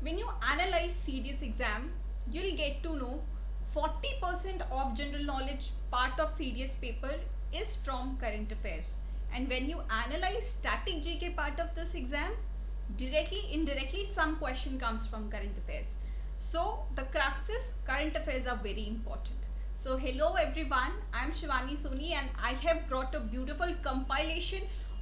when you analyze CDS exam, you'll get to know 40% of general knowledge part of CDS paper is from current affairs. And when you analyze static GK part of this exam, directly, indirectly, some question comes from current affairs. So the crux is current affairs are very important. So hello everyone, I am Shivani Soni and I have brought a beautiful compilation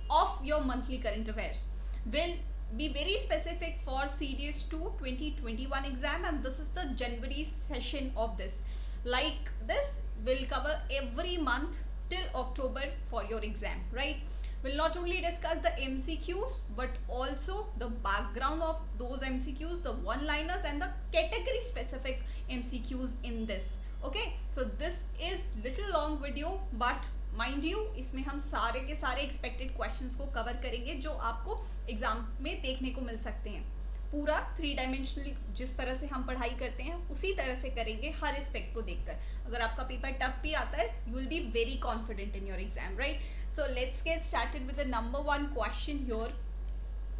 of your monthly current affairs. Will be very specific for CDS 2 2021 exam, and this is the January session of this. Like this will cover every month till October for your exam, right? We'll not only discuss the MCQs but also the background of those MCQs, the one-liners and the category specific MCQs in this. Okay, so this is little long video but mind you इसमें हम सारे के सारे expected questions को cover करेंगे जो आपको exam में देखने को मिल सकते हैं. पूरा 3 डायमेंशनल जिस तरह से हम पढ़ाई करते हैं उसी तरह से करेंगे हर एस्पेक्ट को देखकर. अगर आपका पेपर टफ भी आता है you will be very confident in your exam, right? So let's get started with the number 1 question here.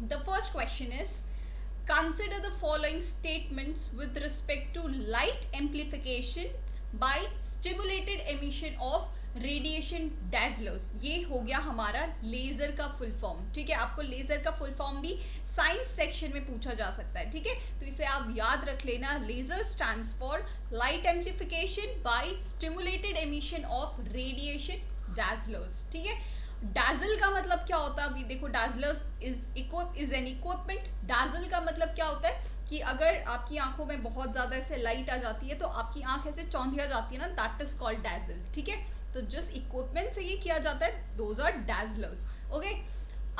The first question is consider the following statements with respect to light amplification by stimulated emission of radiation dazzlers. ये हो गया हमारा laser का full form. ठीक है, आपको laser का full form भी साइंस सेक्शन में पूछा जा सकता है. ठीक है, तो इसे आप याद रख लेना. Laser stands for light amplification by stimulated emission of radiation dazzlers. ठीक है, डैजल का मतलब क्या होता है? अभी देखो, dazzlers is an equipment. Dazzle का मतलब क्या होता है कि अगर आपकी आंखों में बहुत ज्यादा ऐसे लाइट आ जाती है तो आपकी आंख ऐसे चौंधिया जाती है ना, दैट इज कॉल्ड डैजल. ठीक है, तो जिस इक्विपमेंट से ये किया जाता है दोज आर डैजलर्स. ओके,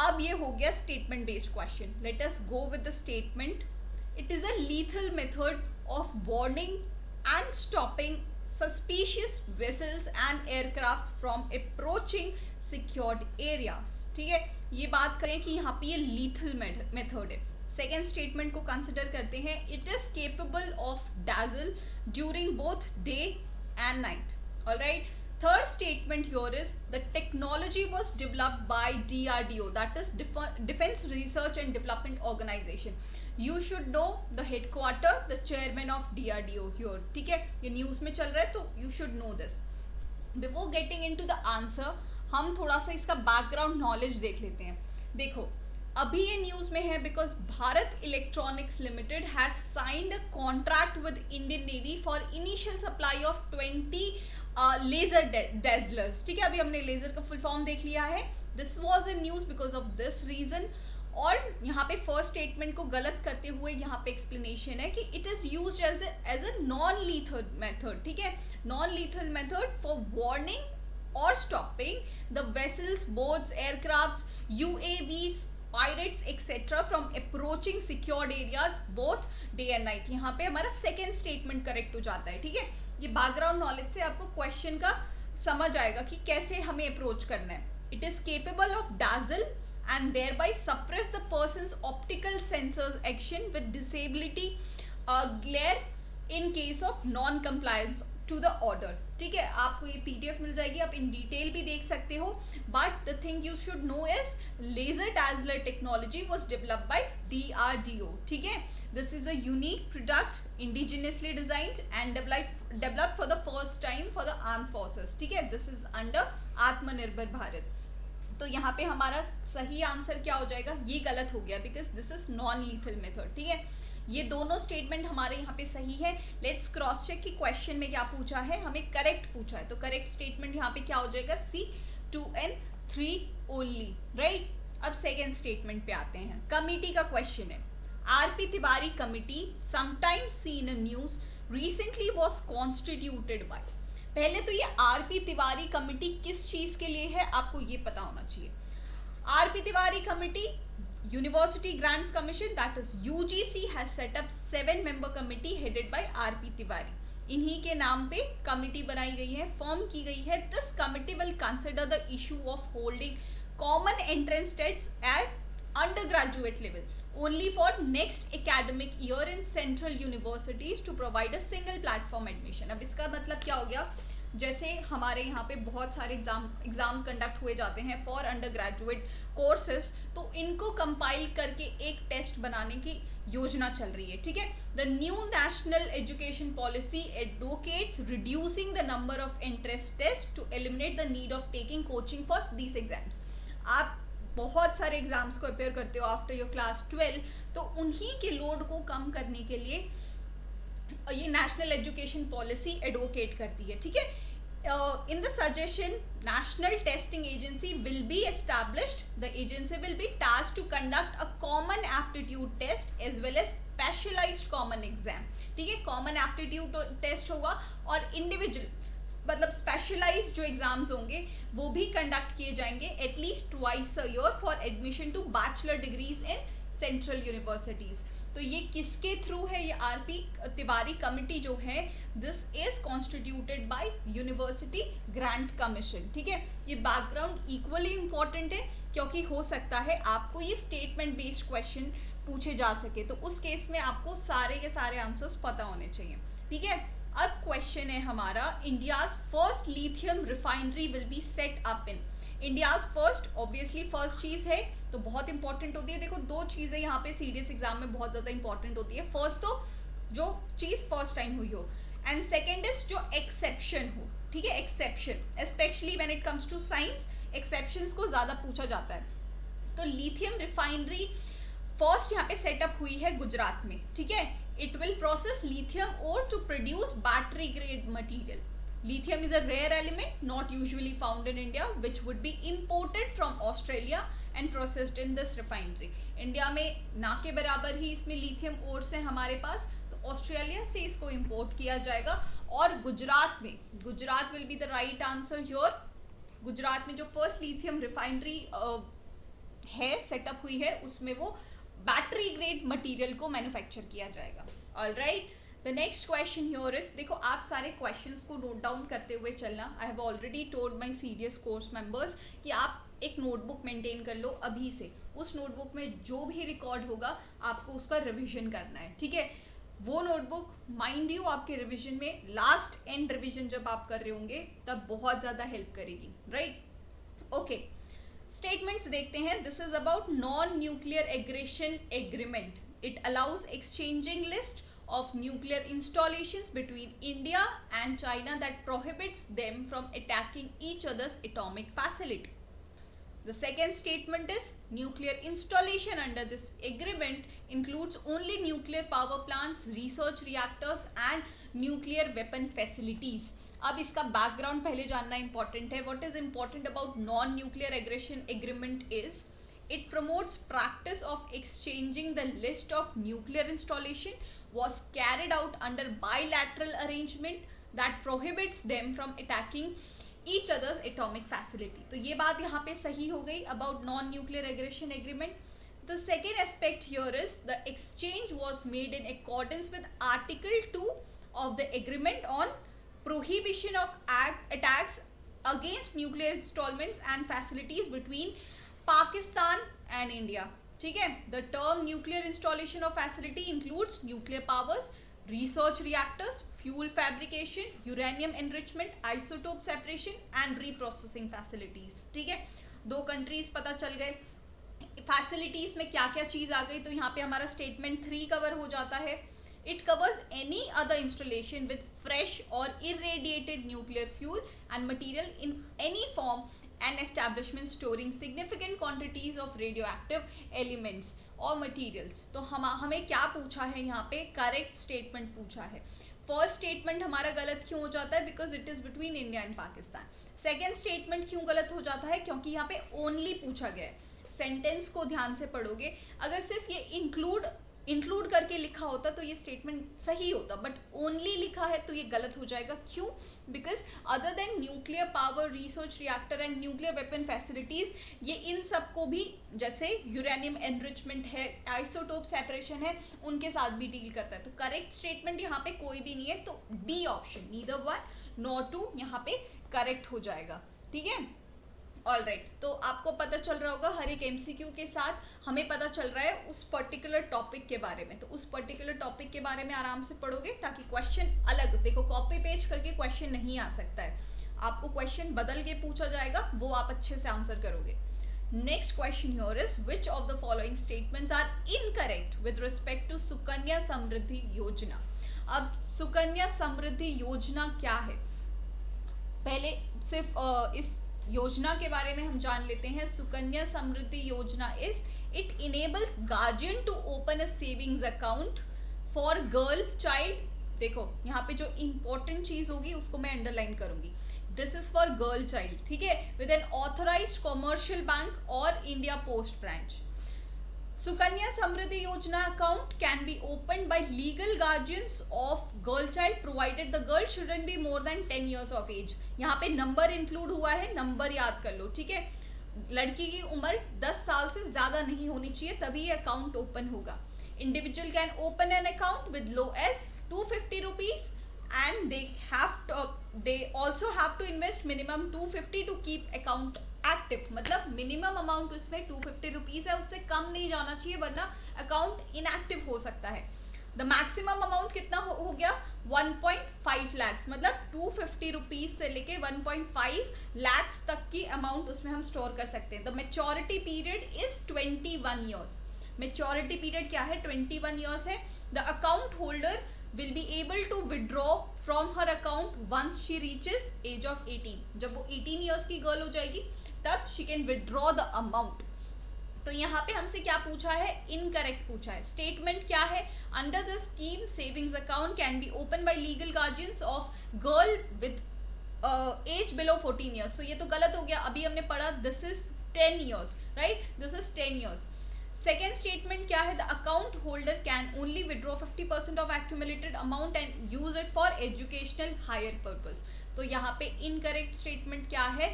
अब ये हो गया statement based question. Let us go with the statement. It is a lethal method of warning and stopping suspicious vessels and aircraft from approaching secured areas. ठीक है, ये बात करें कि यहाँ पे ये लीथल मेथड है. सेकेंड स्टेटमेंट को कंसिडर करते हैं. It is capable of dazzle during both day and night. Alright, third statement here is the technology was developed by DRDO, that is Defense Research and Development Organization. You should know the headquarter, the chairman of DRDO here. ठीक है, ये news में चल रहा है तो you should know this. Before getting into the answer, हम थोड़ा सा इसका बैकग्राउंड नॉलेज देख लेते हैं. देखो, अभी ये न्यूज में है because Bharat Electronics Limited has signed a contract with Indian Navy for initial supply of 20 laser dazzlers. ठीक है, अभी हमने लेजर का फुल फॉर्म देख लिया है. This was in news because of this reason. और यहाँ पे फर्स्ट स्टेटमेंट को गलत करते हुए यहाँ पे एक्सप्लेनेशन है कि it is used as a non lethal method. ठीक है, non lethal method for warning और stopping the vessels, boats, aircraft, UAVs, pirates etcetera from approaching secured areas both day and night. यहाँ पे हमारा सेकेंड स्टेटमेंट करेक्ट हो जाता है. ठीक है, ये बैकग्राउंड नॉलेज से आपको क्वेश्चन का समझ आएगा कि कैसे हमें अप्रोच करना है. It is capable of dazzle and there by suppress the person's optical sensors action with disability glare in case of non compliance to the order. ठीक है, आपको ये PDF मिल जाएगी, आप इन डिटेल भी देख सकते हो. But the thing you should know is laser dazzler technology was developed by DRDO. ठीक है, this is a unique product indigenously designed and developed for the first time for the armed forces. ठीक है, this is under आत्मनिर्भर भारत. तो यहाँ पे हमारा सही आंसर क्या हो जाएगा? ये गलत हो गया because this is non lethal method. ठीक है, ये दोनों स्टेटमेंट हमारे यहाँ पे सही है. लेट्स क्रॉस चेक कि क्वेश्चन में क्या पूछा है. हमें करेक्ट पूछा है तो करेक्ट स्टेटमेंट यहाँ पे क्या हो जाएगा? C, 2 and 3 only, right? अब सेकेंड स्टेटमेंट पे आते हैं. कमिटी का क्वेश्चन है. RP Tiwari committee, sometimes seen in news, recently was constituted by. पहले तो ये RP Tiwari कमेटी किस चीज के लिए है आपको ये पता होना चाहिए. RP Tiwari committee university grants commission, that is UGC, has set up 7-member committee headed by RP Tiwari. इन्हीं के नाम पे कमेटी बनाई गई है, फॉर्म की गई है. This committee will consider the issue of holding common entrance test at undergraduate level only for next academic year in central universities to provide a single platform admission. अब इसका मतलब क्या हो गया? जैसे हमारे यहाँ पे बहुत सारे एग्जाम कंडक्ट हुए जाते हैं फॉर अंडर ग्रेजुएट कोर्सेज, तो इनको कंपाइल करके एक टेस्ट बनाने की योजना चल रही है, ठीक है। The new national education policy advocates reducing the number of entrance test to eliminate the need of taking coaching for these exams. आप बहुत सारे एग्जाम्स को अपेयर करते हो आफ्टर योर क्लास 12, तो उन्हीं के लोड को कम करने के लिए ये नेशनल एजुकेशन पॉलिसी एडवोकेट करती है, ठीक है। In the suggestion, National Testing Agency will be established. The agency will be tasked to conduct a common aptitude test as well as specialized common exam. ठीक है, common aptitude test होगा और individual मतलब specialised जो exams होंगे वो भी conduct किए जाएंगे at least twice a year for admission to bachelor degrees in central universities. तो ये किसके थ्रू है? ये आरपी तिवारी कमिटी जो है, this is constituted by university grant commission, ठीक है। ये बैकग्राउंड इक्वली इंपॉर्टेंट है क्योंकि हो सकता है आपको ये स्टेटमेंट बेस्ड क्वेश्चन पूछे जा सके, तो उस केस में आपको सारे के सारे आंसर्स पता होने चाहिए, ठीक है। अब क्वेश्चन है हमारा, India's first lithium refinery will be set up in. India's first, obviously first चीज है तो बहुत इंपॉर्टेंट होती है। देखो दो चीजें यहाँ पे सीडीएस एग्जाम में बहुत ज्यादा इंपॉर्टेंट होती है। फर्स्ट तो जो चीज फर्स्ट टाइम हुई हो, एंड सेकेंड इज जो एक्सेप्शन हो, ठीक है। Exception specially when it comes to science, exceptions को ज्यादा पूछा जाता है। तो लिथियम रिफाइनरी फर्स्ट यहाँ पे सेटअप हुई है गुजरात में, ठीक है। It will process lithium ore to produce battery grade material. Lithium is a rare element not usually found in India, which would be imported from Australia and processed in this refinery. India में ना के बराबर ही इसमें lithium ores है हमारे पास, तो Australia से इसको इंपोर्ट किया जाएगा। और गुजरात में, Gujarat will be the right answer here. Gujarat में जो फर्स्ट लिथियम रिफाइनरी है सेटअप हुई है, उसमें वो बैटरी ग्रेड मटेरियल को मैन्युफैक्चर किया जाएगा। Alright, the next question here is, देखो आप सारे क्वेश्चंस को नोट डाउन करते हुए चलना। आई have already told my CDS course members कि आप एक नोटबुक मेंटेन कर लो अभी से। उस नोटबुक में जो भी रिकॉर्ड होगा आपको उसका रिवीजन करना है, ठीक है। वो नोटबुक माइंड यू आपके रिवीजन में लास्ट एंड रिवीजन जब आप कर रहे होंगे तब बहुत ज़्यादा हेल्प करेगी, राइट। ओके, स्टेटमेंट्स देखते हैं। This is about non nuclear aggression agreement. It allows exchanging list of nuclear installations between India and China that prohibits them from attacking each other's atomic facility. The second statement is nuclear installation under this agreement includes only nuclear power plants, research reactors and nuclear weapon facilities. अब इसका background पहले जानना important है। What is important about non-nuclear aggression agreement is it promotes practice of exchanging the list of nuclear installation was carried out under bilateral arrangement that prohibits them from attacking each other's atomic facility. तो ये बात यहाँ पे सही हो गई about non-nuclear aggression agreement. The second aspect here is the exchange was made in accordance with Article 2 of the agreement on prohibition of attacks against nuclear installments and facilities between Pakistan and India. ठीक है, the term nuclear installation of facility includes nuclear powers, research reactors, fuel fabrication, uranium enrichment, isotope separation and reprocessing facilities, ठीक है। दो countries पता चल गए। Facilities में क्या क्या चीज आ गई, तो यहाँ पे हमारा स्टेटमेंट 3 कवर हो जाता है। It covers any other installation with fresh और irradiated nuclear fuel and material in any form and establishment storing significant quantities of radioactive elements और materials। तो हमें क्या पूछा है यहाँ पे? करेक्ट स्टेटमेंट पूछा है। फर्स्ट स्टेटमेंट हमारा गलत क्यों हो जाता है? Because it is between India and Pakistan. Second statement क्यों गलत हो जाता है? क्योंकि यहाँ पे ओनली पूछा गया है। सेंटेंस को ध्यान से पढ़ोगे, अगर सिर्फ ये इंक्लूड करके लिखा होता तो ये स्टेटमेंट सही होता, बट ओनली लिखा है तो ये गलत हो जाएगा। क्यों? Because other than nuclear power, research reactor and nuclear weapon facilities, ये इन सबको भी, जैसे यूरेनियम एनरिचमेंट है, आइसोटोप सेपरेशन है, उनके साथ भी डील करता है। तो करेक्ट स्टेटमेंट यहाँ पे कोई भी नहीं है, तो डी ऑप्शन, नीदर 1 नॉर 2 यहाँ पे करेक्ट हो जाएगा, ठीक है। ऑलराइट, तो आपको पता चल रहा होगा हर एक एमसीक्यू के साथ हमें पता चल रहा है उस पर्टिकुलर टॉपिक के बारे में। तो उस पर्टिकुलर टॉपिक के बारे में आराम से पढ़ोगे ताकि क्वेश्चन अलग, देखो कॉपी पेज करके क्वेश्चन नहीं आ सकता है, आपको क्वेश्चन बदल के पूछा जाएगा, वो आप अच्छे से आंसर करोगे। Next question here is, which of the following statements are incorrect with respect to Sukanya Samriddhi योजना? अब सुकन्या समृद्धि योजना क्या है? पहले सिर्फ इस योजना के बारे में हम जान लेते हैं. Sukanya Samriddhi Yojana is, it enables guardian to open a savings account for girl child. देखो यहाँ पे जो इंपॉर्टेंट चीज होगी उसको मैं अंडरलाइन करूंगी. This is for girl child, ठीक है, with an authorised commercial bank और India post branch. Sukanya Samriddhi Yojana account can be opened by legal guardians of girl child provided the girl shouldn't be more than 10 years of age. यहाँ पे number include हुआ है, number याद कर लो, ठीक है. लड़की की उम्र 10 साल से ज्यादा नहीं होनी चाहिए, तभी ये अकाउंट ओपन होगा. Individual can open an account with low as 250 rupees and they also have to invest minimum 250 to keep account active. मतलब मिनिमम अमाउंट उसमें 250 रुपीज है, उससे कम नहीं जाना चाहिए वरना अकाउंट इनएक्टिव हो सकता है. द मैक्सिमम अमाउंट कितना हो गया? 1.5 lakhs. मतलब 250 रुपीज से लेके 1.5 lakhs तक की अमाउंट उसमें हम स्टोर कर सकते हैं. The maturity period is 21 years. Maturity period क्या है? 21 years है. The account holder will be able to withdraw from her account once she reaches age of 18. जब वो 18 years की गर्ल हो जाएगी तब she can withdraw the amount. तो यहाँ पे हमसे क्या पूछा है? इनकरेक्ट पूछा है. स्टेटमेंट क्या है? Under the scheme savings account can be open by legal guardians of girl with age below 14 years. तो ये तो गलत हो गया. अभी हमने पढ़ा दिस इज 10 years, राइट? This is 10 years. Second statement क्या है? The account holder can only withdraw 50% of accumulated amount and use it for educational higher purpose. तो यहाँ पे इनकरेक्ट स्टेटमेंट क्या है?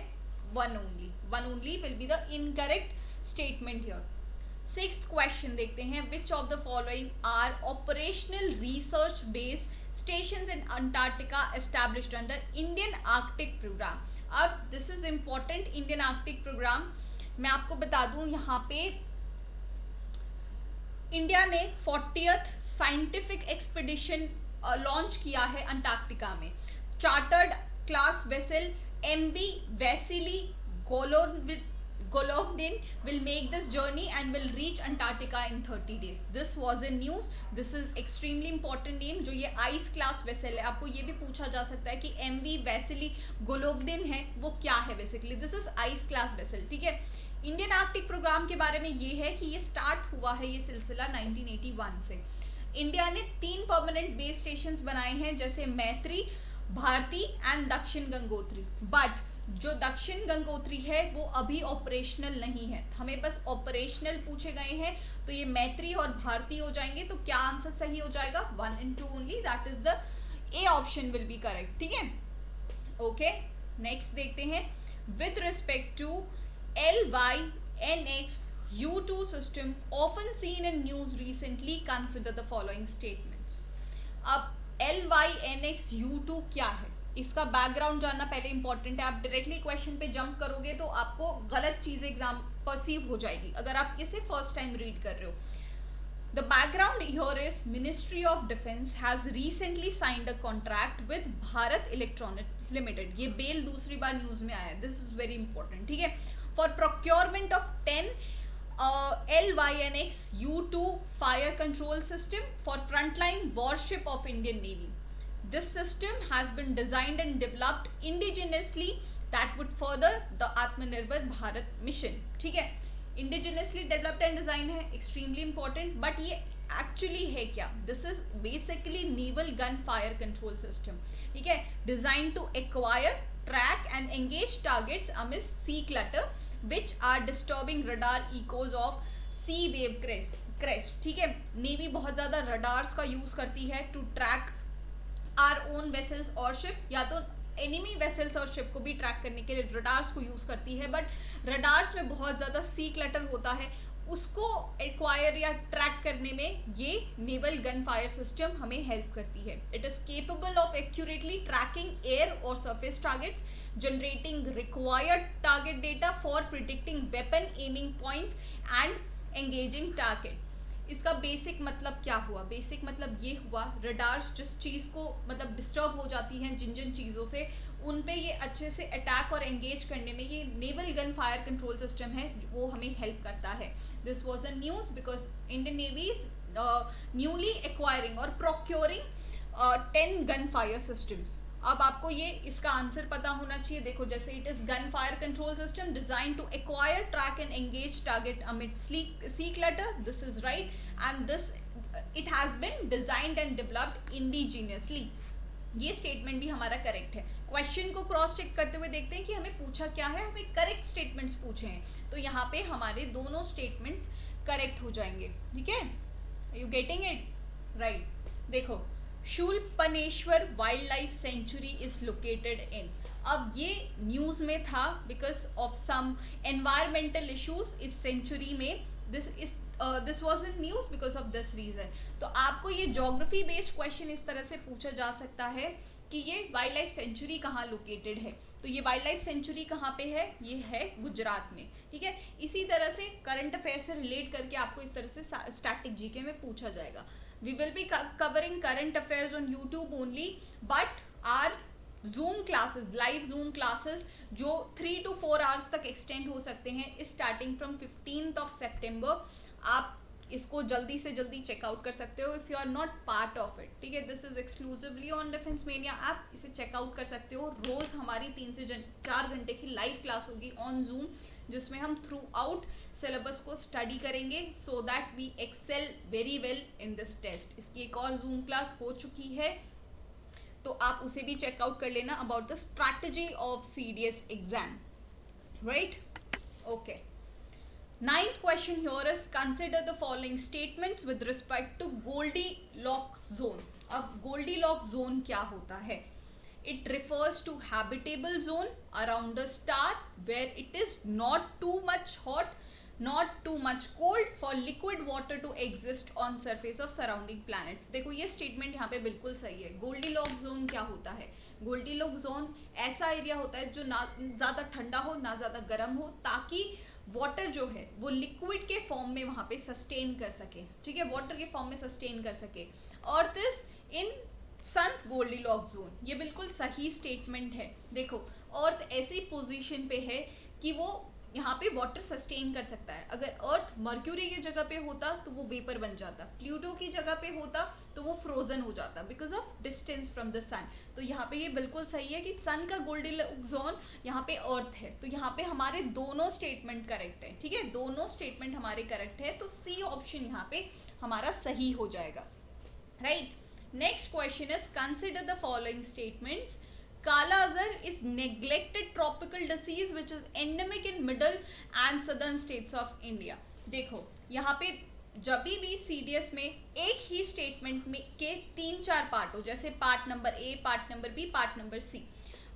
One only will be the incorrect statement here. Sixth question देखते हैं. Which of the following are operational research base stations in Antarctica established under Indian Arctic programme? अब this is important. Indian Arctic programme मैं आपको बता दूं, यहाँ पे India ने 40th साइंटिफिक एक्सपीडिशन लॉन्च किया है अंटार्कटिका में. Chartered class vessel MV Vasily Golovnin will make this journey and will reach Antarctica in 30 days. This was in news. This is extremely important name. जो ये ice class vessel है, आपको ये भी पूछा जा सकता है कि MV Vasily Golovnin है वो क्या है. Basically this is ice class vessel, ठीक है. इंडियन आर्कटिक प्रोग्राम के बारे में ये है कि ये स्टार्ट हुआ है ये सिलसिला 1981 से. इंडिया ने 3 परमानेंट बेस स्टेशंस बनाए हैं, जैसे मैत्री, भारती एंड दक्षिण गंगोत्री. बट जो दक्षिण गंगोत्री है वो अभी ऑपरेशनल नहीं है. हमें बस ऑपरेशनल पूछे गए हैं, तो ये मैत्री और भारती हो जाएंगे. तो क्या आंसर सही हो जाएगा? 1 and 2 ओनली. That is the A option will be correct, ठीक है. ओके, नेक्स्ट देखते हैं. With respect to LYNX U2 system often seen in news recently, consider the following statements. अब LYNX U2 क्या है? इसका बैकग्राउंड जानना पहले इंपॉर्टेंट है. आप डायरेक्टली क्वेश्चन पे जंप करोगे तो आपको गलत चीज एग्जाम परसीव हो जाएगी अगर आप इसे फर्स्ट टाइम रीड कर रहे हो. The background here is Ministry of Defence has recently signed a contract with Bharat Electronics Limited. ये बेल दूसरी बार न्यूज में आया. दिस इज वेरी इंपॉर्टेंट, ठीक है. For procurement of 10 LYNX U2 fire control system for frontline warship of Indian Navy. This system has been designed and developed indigenously that would further the Atmanirbhar Bharat mission. ठीक है, indigenously developed and design है, extremely important. But ये actually है क्या? This is basically naval gun fire control system. ठीक है, designed to acquire, track and engage targets amidst sea clutter which are disturbing radar echoes of sea wave crest. ठीक है, navy बहुत ज़्यादा radars का यूज़ करती है to track our own vessels और शिप, या तो एनिमी वेसल्स और शिप को भी ट्रैक करने के लिए रडार्स को यूज़ करती है. बट रडार्स में बहुत ज़्यादा सी क्लटर होता है, उसको एक्वायर या ट्रैक करने में ये नेवल गन फायर सिस्टम हमें हेल्प करती है. It is capable of accurately tracking air और surface targets, generating required target data for predicting weapon aiming points and engaging target. इसका बेसिक मतलब क्या हुआ? बेसिक मतलब ये हुआ, रडार्स जिस चीज़ को मतलब डिस्टर्ब हो जाती हैं जिन जिन चीज़ों से, उन पे ये अच्छे से अटैक और एंगेज करने में ये naval gun fire control system है वो हमें हेल्प करता है. This was a news because Indian navy is newly acquiring और प्रोक्योरिंग 10 गन फायर सिस्टम्स. अब आपको ये इसका आंसर पता होना चाहिए. देखो जैसे it is gun fire control system design to acquire track and engage target amid sea clutter. This is right and this it has been designed and developed indigenously. ये स्टेटमेंट भी हमारा करेक्ट है. Question को cross check करते हुए देखते हैं कि हमें पूछा क्या है. हमें करेक्ट स्टेटमेंट्स पूछे हैं, तो यहाँ पे हमारे दोनों स्टेटमेंट्स करेक्ट हो जाएंगे. ठीक है, यू गेटिंग इट राइट. देखो, Shoolpaneshwar wild life sanctuary is located in. अब ये न्यूज़ में था because of some environmental issues इस सेंचुरी में. This was in news because of this reason. तो आपको ये ज्योग्राफी बेस्ड क्वेश्चन इस तरह से पूछा जा सकता है कि ये वाइल्ड लाइफ सेंचुरी कहाँ लोकेटेड है. तो ये वाइल्ड लाइफ सेंचुरी कहाँ पे है? ये है गुजरात में. ठीक है, इसी तरह से करंट अफेयर से रिलेट करके आपको इस तरह से स्टैटिक जीके में पूछा जाएगा. We will be covering current affairs on YouTube only, but our Zoom classes, live Zoom classes जो 3 to 4 आवर्स तक एक्सटेंड हो सकते हैं स्टार्टिंग फ्रॉम 15th September. आप इसको जल्दी से जल्दी चेकआउट कर सकते हो if you are not part of it. ठीक है, this is exclusively on Defence Mania. आप इसे चेकआउट कर सकते हो. रोज़ हमारी 3 से 4 घंटे की लाइव क्लास होगी ऑन जूम, जिसमें हम थ्रू आउट सिलेबस को स्टडी करेंगे so that we excel very well in this test. इसकी एक और जूम क्लास हो चुकी है, तो आप उसे भी चेकआउट कर लेना about the strategy of CDS exam. Right, okay. Ninth question here is consider the following statements with respect to Goldilocks zone. अब Goldilocks zone क्या होता है? It refers to habitable zone around a star where it is not too much hot, not too much cold for liquid water to exist on surface of surrounding planets. देखो ये statement यहाँ पे बिल्कुल सही है. Goldilocks zone क्या होता है? Goldilocks zone ऐसा एरिया होता है जो ना ज़्यादा ठंडा हो ना ज़्यादा गर्म हो, ताकि वाटर जो है वो लिक्विड के फॉर्म में वहाँ पे सस्टेन कर सके. ठीक है, वाटर के फॉर्म में सस्टेन कर सके. Earth is in sun's Goldilocks zone. ये बिल्कुल सही स्टेटमेंट है. देखो, अर्थ ऐसी पोजीशन पे है कि वो यहाँ पे वाटर सस्टेन कर सकता है. अगर अर्थ मर्क्यूरी की जगह पे होता तो वो वेपर बन जाता, प्लूटो की जगह पे होता तो वो फ्रोजन हो जाता because of distance from the sun. तो यहाँ पे ये बिल्कुल सही है कि सन का गोल्डीलॉक्स जोन यहाँ पे अर्थ है. तो यहाँ पे हमारे दोनों स्टेटमेंट करेक्ट है. ठीक है, दोनों स्टेटमेंट हमारे करेक्ट है, तो सी ऑप्शन यहाँ पे हमारा सही हो जाएगा. Right, next question is consider the following statements. Kala Azar is neglected tropical disease which is endemic in middle and southern states of India. देखो यहाँ पे जब भी CDS में एक ही स्टेटमेंट में के 3-4 पार्ट हो, जैसे part number A, part number B, part number C,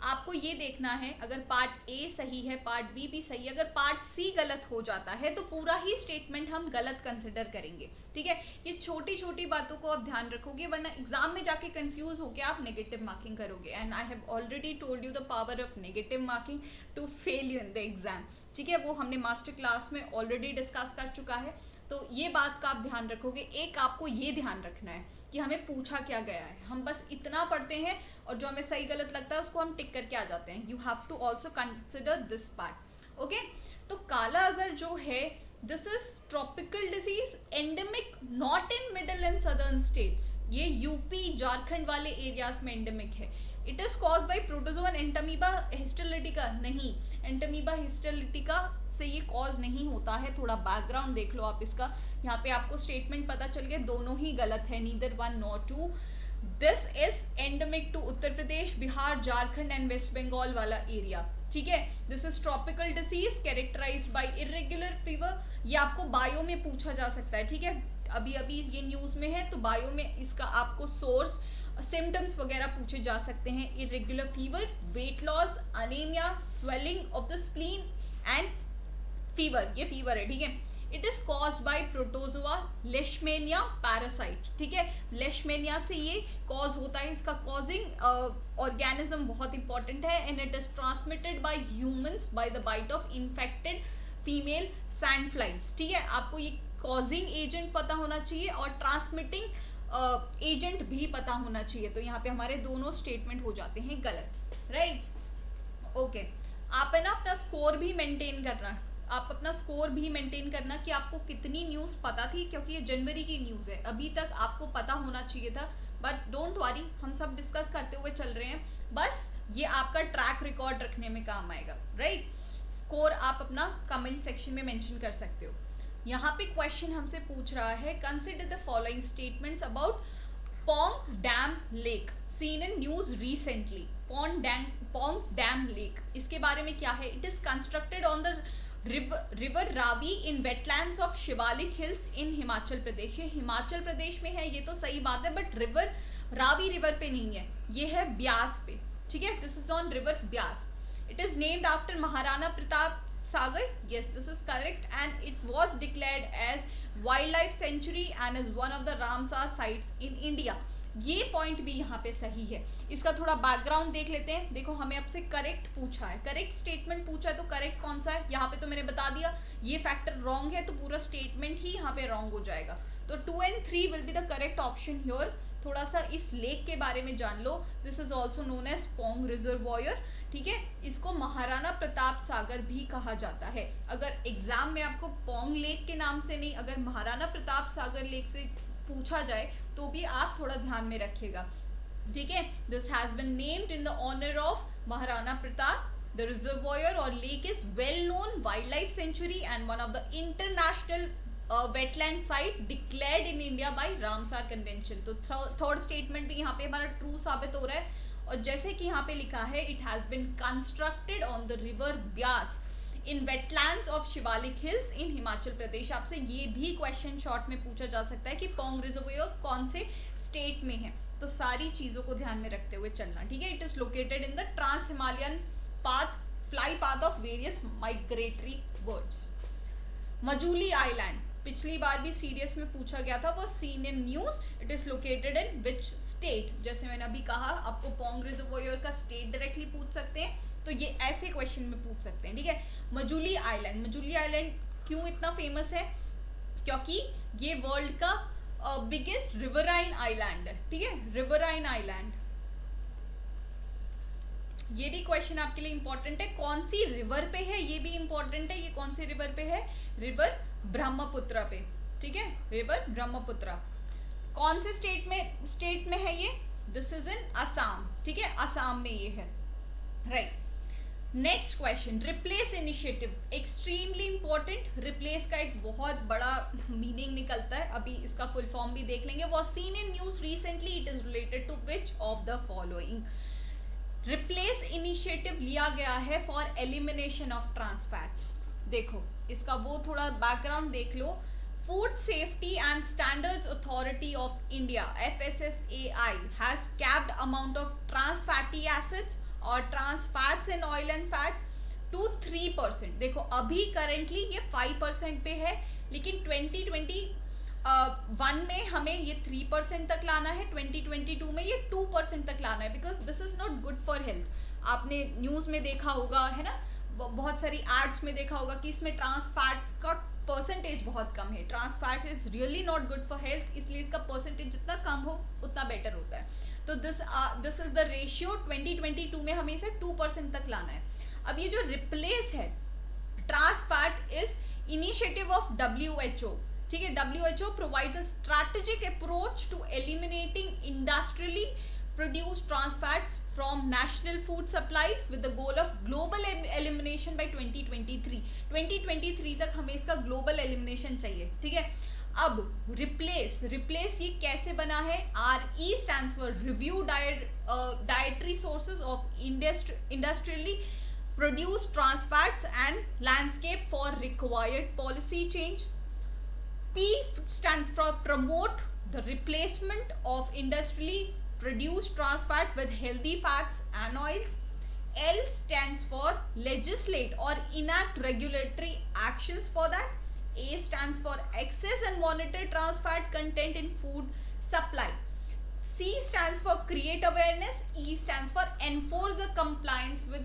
आपको ये देखना है अगर पार्ट A सही है, पार्ट B भी सही है, अगर पार्ट C गलत हो जाता है तो पूरा ही स्टेटमेंट हम गलत कंसिडर करेंगे. ठीक है, ये छोटी छोटी बातों को आप ध्यान रखोगे, वरना एग्जाम में जाके कंफ्यूज होकर आप नेगेटिव मार्किंग करोगे. And I have already told you the power of negative marking to fail you in the exam. ठीक है, वो हमने मास्टर क्लास में ऑलरेडी डिस्कस कर चुका है. तो ये बात का आप ध्यान रखोगे. एक आपको ये ध्यान रखना है कि हमें पूछा क्या गया है. हम बस इतना पढ़ते हैं और जो हमें सही गलत लगता है उसको हम टिक करके आ जाते हैं. You have to also consider this part. Okay, तो काला अजहर जो है this is tropical disease endemic not in middle and southern states. ये यूपी झारखंड वाले एरियाज में एंडेमिक है. It is cause by protozoan Entamoeba histolytica. नहीं, एंटामीबा हिस्टोलिटिका से ये कॉज नहीं होता है. थोड़ा बैकग्राउंड देख लो आप इसका. यहाँ पे आपको स्टेटमेंट पता चल गया, दोनों ही गलत है, neither one nor two. This is endemic to Uttar Pradesh, Bihar, Jharkhand and West Bengal वाला एरिया. ठीक है, this is tropical disease characterised by irregular fever. ये आपको बायो में पूछा जा सकता है. ठीक है, अभी अभी ये न्यूज में है तो बायो में इसका आपको सोर्स, सिम्टम्स वगैरह पूछे जा सकते हैं. Irregular fever, weight loss, anaemia, swelling of the spleen and fever. ये फीवर है. ठीक है, it is cause by protozoa leishmania parasite. ठीक है, लेशमेनिया से ये कॉज होता है. इसका कॉजिंग ऑर्गेनिज्म बहुत इंपॉर्टेंट है and it is transmitted by humans by the bite of infected female sand flies. ठीक है, आपको ये कॉजिंग एजेंट पता होना चाहिए और ट्रांसमिटिंग एजेंट भी पता होना चाहिए। तो यहाँ पे हमारे दोनों स्टेटमेंट हो जाते हैं गलत, राइट। ओके, आप है ना अपना स्कोर भी मेंटेन करना, आप अपना स्कोर भी मेंटेन करना कि आपको कितनी न्यूज़ पता थी, क्योंकि ये जनवरी की न्यूज़ है, अभी तक आपको पता होना चाहिए था। बट डोंट वरी, हम सब डिस्कस करते हुए चल रहे हैं, बस ये आपका ट्रैक रिकॉर्ड रखने में काम आएगा, राइट। स्कोर आप अपना कमेंट सेक्शन में मेंशन कर सकते हो। यहाँ पे क्वेश्चन हमसे पूछ रहा है, consider the following statements about Pong dam lake seen in news recently. Pong dam lake, इसके बारे में क्या है? It is constructed on the river Ravi in wetlands of Shivalik hills in Himachal Pradesh. ये हिमाचल प्रदेश में है, ये तो सही बात है, बट रिवर रावी रिवर पे नहीं है, ये है ब्यास पे, ठीक है। This is on river Beas. It is named after Maharana Pratap Sagar. Yes, this is correct, and it was declared as wildlife sanctuary and is one of the Ramsar sites in India. ये point भी यहाँ पे सही है। इसका थोड़ा background देख लेते हैं। देखो, हमें आपसे करेक्ट पूछा है, करेक्ट स्टेटमेंट पूछा है, तो करेक्ट कौन सा है? यहाँ पे तो मैंने बता दिया, ये फैक्टर रॉन्ग है, तो पूरा स्टेटमेंट ही यहाँ पे रॉन्ग हो जाएगा। तो 2 and 3 will be the correct option here. थोड़ा सा इस लेक के बारे में जान लो। This is also known as Pong reservoir, ठीक है। इसको महाराणा प्रताप सागर भी कहा जाता है। अगर एग्जाम में आपको पोंग लेक के नाम से नहीं, अगर महाराणा प्रताप सागर लेक से पूछा जाए तो भी आप थोड़ा ध्यान में रखिएगा, ठीक है। This has been named in the honour of Maharana Pratap. The reservoir और lake is well known wild life sanctuary and one of the international wetland site declared in India by Ramsar convention. तो थर्ड स्टेटमेंट भी यहाँ पे हमारा true साबित हो रहा है। और जैसे कि यहाँ पे लिखा है, it has been constructed on the river Beas in wetlands of Shivalik hills in Himachal Pradesh. आपसे ये भी क्वेश्चन शॉर्ट में पूछा जा सकता है कि पोंग रिजर्वॉयर कौन से स्टेट में है। तो सारी चीजों को ध्यान में रखते हुए चलना, ठीक है। It is located in the trans Himalayan path fly path of various migratory birds. Majuli island, पिछली बार भी सीडीएस में पूछा गया था, वो seen in news. It is located in which state? जैसे मैंने अभी कहा, आपको पोंग रिजर्वॉयर का स्टेट डायरेक्टली पूछ सकते हैं, तो ये ऐसे क्वेश्चन में पूछ सकते हैं, ठीक है। मजूली आइलैंड, मजूली आइलैंड क्यों इतना फेमस है? क्योंकि ये वर्ल्ड का बिगेस्ट रिवराइन आइलैंड है, ठीक है, रिवराइन आइलैंड। ये भी क्वेश्चन आपके लिए इंपॉर्टेंट है। कौन सी रिवर पे है, ये भी इंपॉर्टेंट है। ये कौन सी रिवर पे है? रिवर ब्रह्मपुत्र पे, ठीक है, रिवर ब्रह्मपुत्र। कौन से स्टेट में है ये? दिस इज इन असम, ठीक है, असम में ये है, right. Next question, replace initiative, extremely important. Replace का एक बहुत बड़ा मीनिंग निकलता है, अभी इसका फुल फॉर्म भी देख लेंगे। Was seen in news recently, it is related to which of the following? Replace initiative लिया गया है for elimination of trans fats. देखो, इसका वो थोड़ा बैकग्राउंड देख लो। Food safety and standards authority of India FSSAI has capped amount of trans fatty acids और trans fats in oil and fats to 3%। देखो, अभी करेंटली ये 5% पे है, लेकिन 2021 में हमें ये 3% तक लाना है, 2022 में ये 2% तक लाना है, because this is not good for health. आपने न्यूज में देखा होगा, है ना, बहुत सारी एड्स में देखा होगा कि इसमें ट्रांस फैट्स का परसेंटेज बहुत कम है। Trans fat is really not good for health, इसलिए इसका परसेंटेज जितना कम हो उतना बेटर होता है। तो दिस इज द रेशियो। 2022 में हमें इसे 2% तक लाना है। अब ये जो रिप्लेस है trans fat is initiative of WHO, ठीक है। WHO provides a strategic approach to eliminating industrially produced trans fats from national food supplies with the goal of global elimination by 2023। 2023 तक हमें इसका global elimination चाहिए, ठीक है। अब रिप्लेस ये कैसे बना है? RE stands for review dietary sources of industrially produced trans fats and landscape for required policy change। P stands for promote the replacement of industrially produce trans fat with healthy fats and oils। L stands for legislate or enact regulatory actions for that। A stands for access and monitor trans fat content in food supply। C stands for create awareness। E stands for enforce the compliance with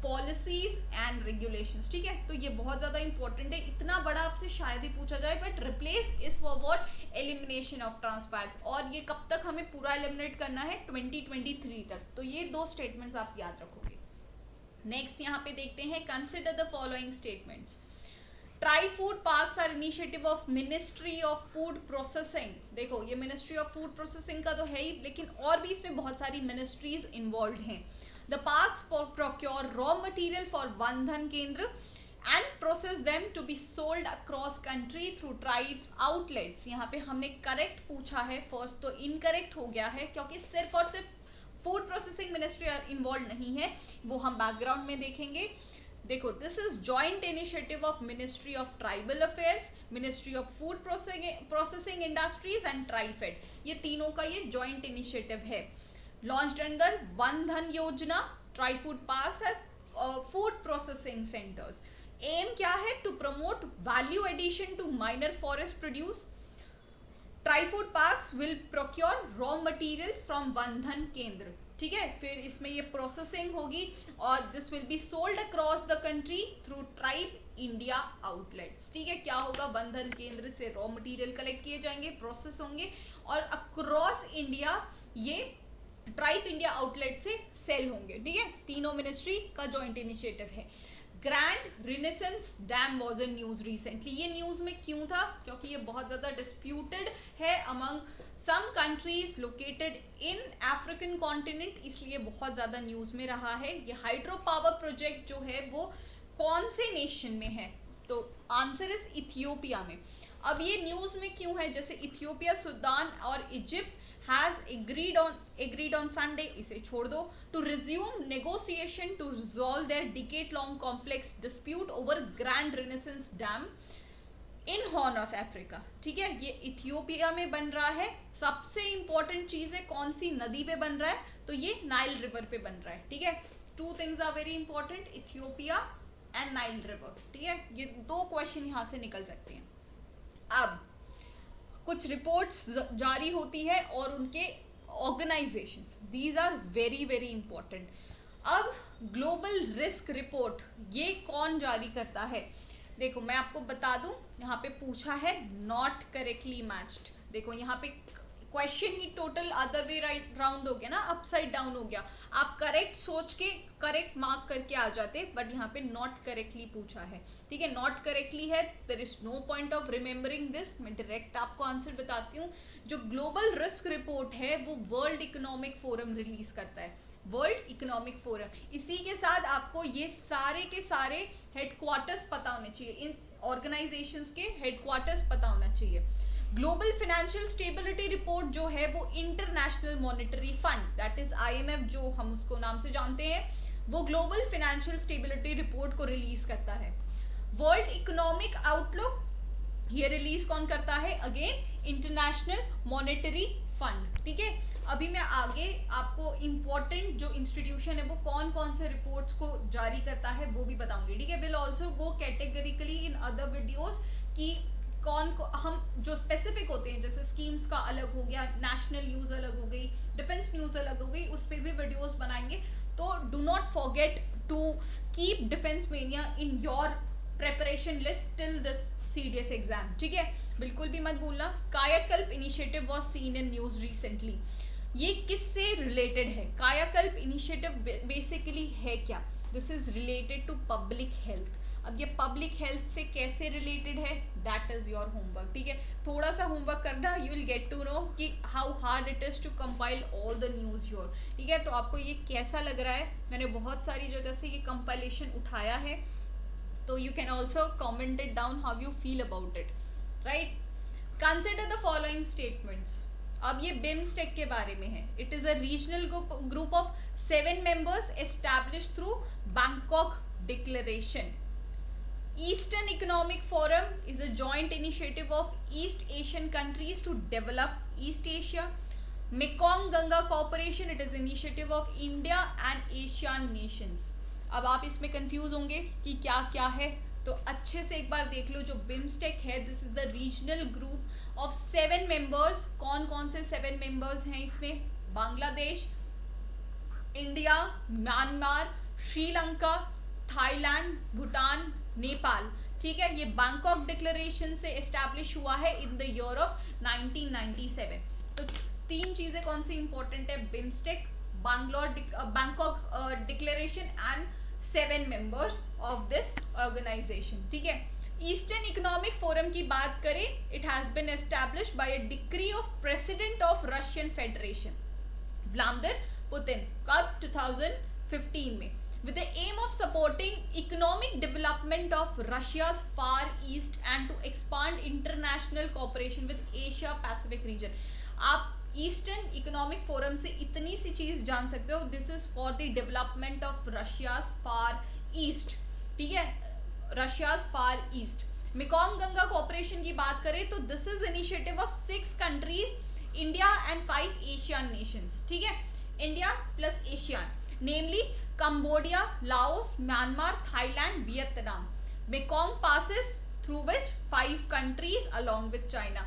policies and regulations, ठीक है। तो ये बहुत ज्यादा important है, इतना बड़ा आपसे शायद ही पूछा जाए, but replace is for what, elimination of trans fats. और ये कब तक हमें पूरा एलिमिनेट करना है, 2023 तक। तो ये दो स्टेटमेंट्स आप याद रखोगे। नेक्स्ट यहाँ पे देखते हैं, consider the following statements. Tri food parks are initiative of ministry of food processing. देखो ये मिनिस्ट्री ऑफ फूड प्रोसेसिंग का तो है ही, लेकिन और भी इसमें बहुत सारी मिनिस्ट्रीज इन्वॉल्व हैं। The parks procure raw material for Van Dhan Kendra and process them to be sold across country through tribe outlets। यहाँ पे हमने करेक्ट पूछा है, फर्स्ट तो इनकरेक्ट हो गया है, क्योंकि सिर्फ और सिर्फ फूड प्रोसेसिंग मिनिस्ट्री इन्वॉल्व नहीं है, वो हम बैकग्राउंड में देखेंगे। देखो, this is joint initiative of ministry of tribal affairs, ministry of food processing industries and TRIFED, ये तीनों का ये जॉइंट इनिशिएटिव है। Launched under Van Dhan Yojana, tri food parks and food processing centres. Aim क्या है, to promote value addition to minor forest produce. Tri food parks will procure raw materials from Van Dhan Kendra, ठीक है। फिर इसमें ये प्रोसेसिंग होगी और this will be sold across the country through tribe India outlets, ठीक है। क्या होगा, वनधन केंद्र से रॉ मटेरियल कलेक्ट किए जाएंगे, प्रोसेस होंगे और अक्रॉस इंडिया ये ट्राइब इंडिया आउटलेट से सेल होंगे, ठीक है। तीनों मिनिस्ट्री का जॉइंट इनिशिएटिव है। Grand Renaissance Dam was in news recently. ये न्यूज में क्यों था, क्योंकि ये बहुत ज्यादा डिस्प्यूटेड है among some countries located in African continent, इसलिए बहुत ज्यादा न्यूज में रहा है। ये हाइड्रो पावर प्रोजेक्ट जो है वो कौन से नेशन में है, तो आंसर इज इथियोपिया में। अब ये न्यूज में क्यों है, जैसे इथियोपिया, सूडान और Egypt has agreed on Sunday, इसे छोड़ दो, to resume negotiation to resolve their decade-long complex dispute over Grand Renaissance Dam in Horn of Africa, ठीक है। ये इथियोपिया में बन रहा है। सबसे इंपॉर्टेंट चीज है, कौन सी नदी पे बन रहा है, तो ये नाइल रिवर पे बन रहा है, ठीक है। Two things are very important, Ethiopia and Nile river, ठीक है। ये दो क्वेश्चन यहाँ से निकल सकते हैं। अब कुछ रिपोर्ट्स जारी होती है और उनके organisations, these are very very important. अब ग्लोबल रिस्क रिपोर्ट ये कौन जारी करता है, देखो मैं आपको बता दूं, यहाँ पे पूछा है नॉट करेक्टली मैच्ड। देखो यहाँ पे क्वेश्चन ही टोटल अदर वे राउंड हो गया ना, अपसाइड डाउन हो गया। आप करेक्ट सोच के करेक्ट मार्क करके आ जाते, बट यहाँ पे नॉट करेक्टली पूछा है, ठीक है। नॉट करेक्टली है, there is no point of remembering this. मैं डायरेक्ट आपको आंसर बताती हूँ। जो ग्लोबल रिस्क रिपोर्ट है वो वर्ल्ड इकोनॉमिक फोरम रिलीज करता है, वर्ल्ड इकोनॉमिक फोरम। इसी के साथ आपको ये सारे के सारे हेडक्वार्टर्स पता होने चाहिए, इन ऑर्गेनाइजेशंस के हेडक्वार्टर्स पता होना चाहिए। ग्लोबल फाइनेंशियल स्टेबिलिटी रिपोर्ट जो है वो international monetary fund, that is IMF जो हम उसको नाम से जानते हैं, वो ग्लोबल फाइनेंशियल स्टेबिलिटी रिपोर्ट को रिलीज करता है। वर्ल्ड इकोनॉमिक आउटलुक ये रिलीज कौन करता है, अगेन इंटरनेशनल मॉनेटरी फंड, ठीक है। अभी मैं आगे आपको इंपॉर्टेंट जो इंस्टीट्यूशन है वो कौन कौन से रिपोर्ट्स को जारी करता है वो भी बताऊंगी, ठीक है। Will also go categorically in other videos कि कौन को हम जो स्पेसिफिक होते हैं, जैसे स्कीम्स का अलग हो गया, नेशनल न्यूज़ अलग हो गई, डिफेंस न्यूज़ अलग हो गई, उस पर भी वीडियोस बनाएंगे। तो do not forget to keep Defence Mania in your preparation list till this CDS exam, ठीक है, बिल्कुल भी मत भूलना। Kayakalp initiative was seen in news recently, ये किससे रिलेटेड है, कायाकल्प इनिशिएटिव बेसिकली है क्या, this is related to public health. अब ये पब्लिक हेल्थ से कैसे रिलेटेड है, दैट इज योर होमवर्क, ठीक है। थोड़ा सा होमवर्क करना, you will get to know कि how hard it is to compile all the news your, ठीक है। तो आपको ये कैसा लग रहा है, मैंने बहुत सारी जगह से ये कंपाइलेशन उठाया है, तो you can also comment it down how you feel about it, right. Consider the following statements. अब ये बिम्स्टेक के बारे में है। It is a regional group of 7 members established through Bangkok declaration. Eastern Economic Forum is a joint initiative of East Asian countries to develop East Asia. Mekong Ganga Cooperation, it is initiative of India and Asian nations. अब आप इसमें confuse होंगे कि क्या क्या है, तो अच्छे से एक बार देख लो। जो बिम्स्टेक है, this is the regional group of 7 members. कौन कौन से 7 मेंबर्स हैं इसमें, Bangladesh, India, Myanmar, Sri Lanka, Thailand, Bhutan, Nepal. ठीक है, ये बैंकॉक डिक्लेरेशन से एस्टैब्लिश हुआ है इन द ईयर ऑफ 1997। तो तीन चीजें कौन सी इंपॉर्टेंट है, BIMSTEC, Bangkok declaration and 7 members of this organisation. ठीक है, ईस्टर्न इकोनॉमिक फोरम की बात करें, it has been established by a decree of president of Russian Federation Vladimir Putin, कब 2015 में, with the aim of supporting economic development of Russia's far east and to expand international cooperation with Asia Pacific region। आप eastern Economic forum से इतनी सी चीज जान सकते हो, this is for the development of Russia's far east. ठीक है, Russia's फार east. Mekong Ganga cooperation की बात करें तो this is initiative of 6 countries, India and 5 Asian Nations. ठीक है, India plus Asian, namely Cambodia, Laos, Myanmar, Thailand, Vietnam. Mekong passes through which 5 countries along with China.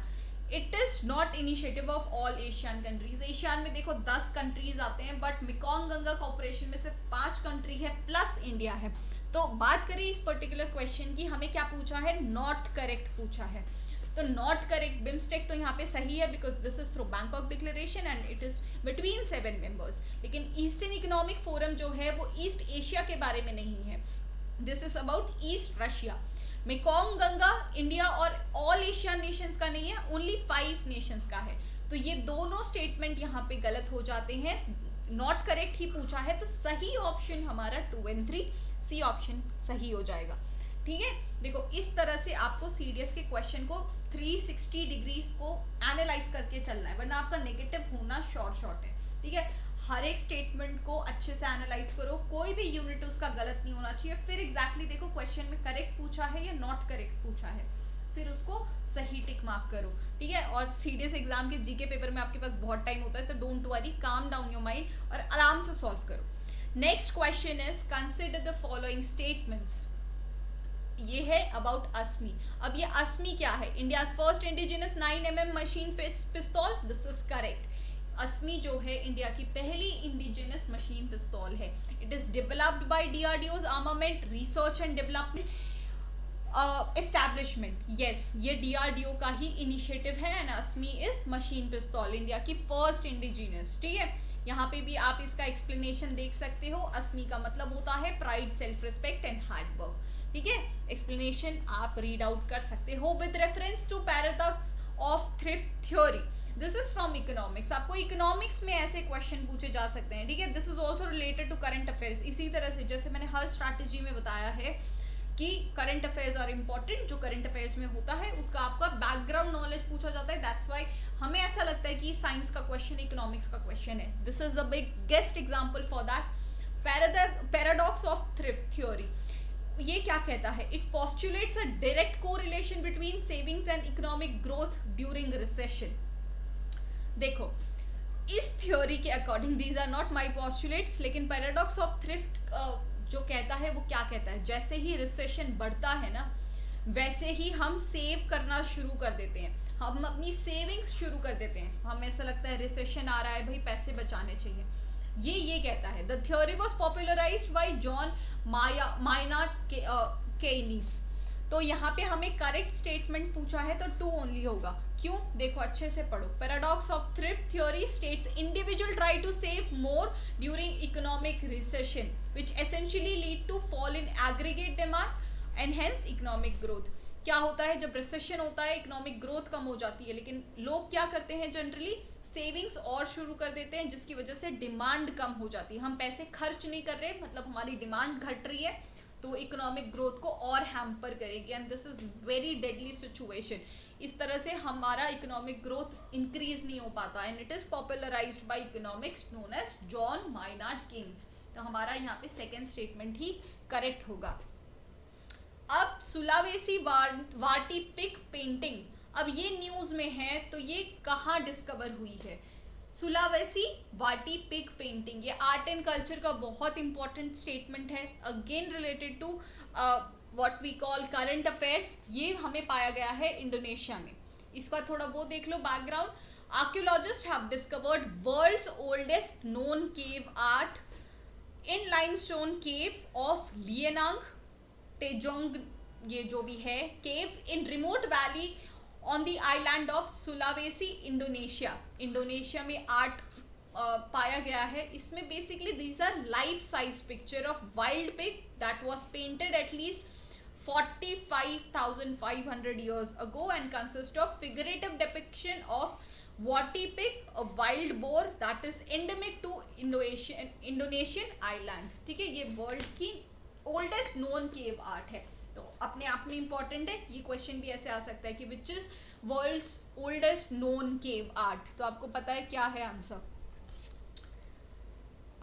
It is not initiative of all Asian countries. Asian में देखो 10 countries आते हैं, but Mekong Ganga corporation में सिर्फ 5 country है plus India है। तो बात करें इस पर्टिकुलर क्वेश्चन की, हमें क्या पूछा है, नॉट करेक्ट पूछा है। तो नॉट करेक्ट, बिम्स्टेक तो यहाँ पे सही है because this is through Bangkok declaration and it is between 7 members. लेकिन ईस्टर्न इकोनॉमिक फोरम जो है वो ईस्ट एशिया के बारे में नहीं है, this is about east Russia. Mekong Ganga India और ऑल एशियन नेशंस का नहीं है, ओनली 5 नेशंस का है। तो ये दोनों स्टेटमेंट यहाँ पे गलत हो जाते हैं, नॉट करेक्ट ही पूछा है। तो सही ऑप्शन हमारा 2 और 3, सी ऑप्शन सही हो जाएगा। ठीक है, देखो इस तरह से आपको सीडीएस के क्वेश्चन को 360 डिग्रीज को एनालाइज करके चलना है, वरना आपका नेगेटिव होना शॉर्ट है। ठीक है, हर एक स्टेटमेंट को अच्छे से एनालाइज करो, कोई भी यूनिट उसका गलत नहीं होना चाहिए। फिर एग्जैक्टली देखो क्वेश्चन में करेक्ट पूछा है या नॉट करेक्ट पूछा है, फिर उसको सही टिक मार्क करो। ठीक है, और सीडीएस एग्जाम के जीके पेपर में आपके पास बहुत टाइम होता है, तो don't worry, calm down your mind और आराम से सॉल्व करो। Next question is consider the following statements. ये है अबाउट अस्मी। अब ये अस्मी क्या है, India first indigenous 9mm machine पिस्तौल, दिस इज करेक्ट। अस्मी जो है इंडिया की पहली इंडिजिनस मशीन पिस्तौल है। It is developed by DRDO's armament research and development establishment. Yes, ये डीआरडीओ का ही इनिशिएटिव है एंड अस्मी इज मशीन पिस्तौल, इंडिया की फर्स्ट इंडिजिनस। ठीक है, यहाँ पे भी आप इसका एक्सप्लेनेशन देख सकते हो। अस्मी का मतलब होता है pride, self respect and hard work. ठीक है, एक्सप्लेनेशन आप रीड आउट कर सकते हो with reference to paradox of thrift theory. This is from economics. आपको इकोनॉमिक्स में ऐसे क्वेश्चन पूछे जा सकते हैं। ठीक है, this is also related to current affairs. इसी तरह से जैसे मैंने हर स्ट्रैटेजी में बताया है कि करंट अफेयर्स आर इंपॉर्टेंट, जो करंट अफेयर्स में होता है उसका आपका बैकग्राउंड नॉलेज पूछा जाता है। दैट्स वाई हमें ऐसा लगता है कि साइंस का क्वेश्चन इकोनॉमिक्स का क्वेश्चन है। This is the biggest example for that. Paradox of thrift theory, ये क्या कहता है, it postulates a direct correlation between savings and economic growth during recession. देखो इस थ्योरी के according, these are not my postulates, लेकिन paradox of thrift जो कहता है वो क्या कहता है, जैसे ही रिसेशन बढ़ता है ना, वैसे ही हम सेव करना शुरू कर देते हैं, हम अपनी सेविंग्स शुरू कर देते हैं। हमें ऐसा लगता है रिसेशन आ रहा है, भाई पैसे बचाने चाहिए। ये कहता है। The theory was popularized by John Maynard Keynes. तो यहाँ पे हमें करेक्ट स्टेटमेंट पूछा है तो 2 ओनली होगा। क्यों, देखो अच्छे से पढ़ो। Paradox of thrift theory states individual try to save more during economic recession which essentially lead to fall in aggregate demand and hence economic growth. क्या होता है, जब रिसेशन होता है इकोनॉमिक ग्रोथ कम हो जाती है, लेकिन लोग क्या करते हैं, जनरली सेविंग्स और शुरू कर देते हैं, जिसकी वजह से डिमांड कम हो जाती है। हम पैसे खर्च नहीं कर रहे, मतलब हमारी डिमांड घट रही है, तो इकोनॉमिक ग्रोथ को और हैम्पर करेगी and this is very deadly situation. इस तरह से हमारा इकोनॉमिक ग्रोथ इंक्रीज नहीं हो पाता and it is popularized by economics known as John Maynard Keynes. तो हमारा यहाँ पे सेकेंड स्टेटमेंट ही करेक्ट होगा। अब सुलावेसी वाटी पिक पेंटिंग, अब ये न्यूज में है, तो ये कहाँ डिस्कवर हुई है, सुलावेसी वाटी पिग पेंटिंग। ये आर्ट एंड कल्चर का बहुत इंपॉर्टेंट स्टेटमेंट है, again related to what we call current affairs. ये हमें पाया गया है इंडोनेशिया में। इसका थोड़ा वो देख लो background. Archaeologists have discovered world's oldest known cave art in limestone cave of Leang टेजोंग, ये जो भी है cave in remote valley on the island of Sulawesi, Indonesia. Indonesia में आर्ट पाया गया है। इसमें basically these are life size picture of wild pig that was painted at least 45,500 years ago and consist of figurative depiction of Wati pig, a wild boar that is endemic to Indonesian island। ठीक है, ये world की oldest known cave art है, तो अपने आप में important है। ये क्वेश्चन भी ऐसे आ सकता है कि which is world's oldest known cave art, तो आपको पता है क्या है आंसर।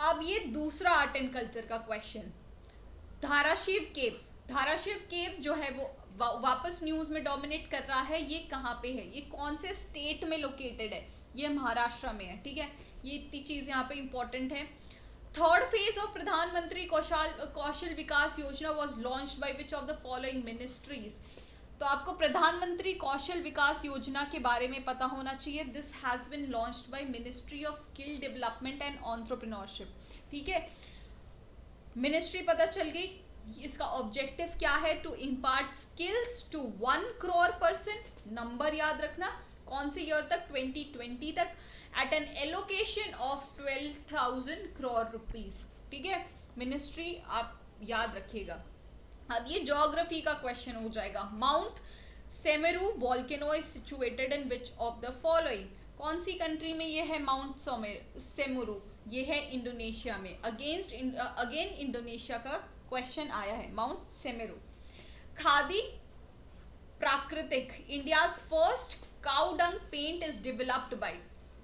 अब ये दूसरा आर्ट एंड कल्चर का question, Dharashiv caves. Dharashiv caves जो है वो वापस न्यूज में डोमिनेट कर रहा है। ये कहाँ पे है, ये कौन से स्टेट में लोकेटेड है, ये महाराष्ट्र में है। ठीक है, ये इतनी चीज यहाँ पे इंपॉर्टेंट है। थर्ड फेज ऑफ प्रधानमंत्री कौशल विकास योजना was launched by which of the following ministries. तो आपको प्रधानमंत्री कौशल विकास योजना के बारे में पता होना चाहिए। This has been launched by ministry of skill development and entrepreneurship. ठीक है, मिनिस्ट्री पता चल गई। इसका ऑब्जेक्टिव क्या है, to impart skills to 1 crore person. Number याद रखना, कौन से ईयर तक, 2020 तक, at an allocation of 12,000 crore rupees. ठीक है, मिनिस्ट्री आप याद रखिएगा। अब ये ज्योग्राफी का क्वेश्चन हो जाएगा। Mount Semeru volcano is situated in which of the following. कौन सी कंट्री में ये है माउंट सेमेरू, ये है इंडोनेशिया में। अगेन इंडोनेशिया का क्वेश्चन आया है, mount Semeru. Khadi Prakritik, India's first cow dung paint is developed by.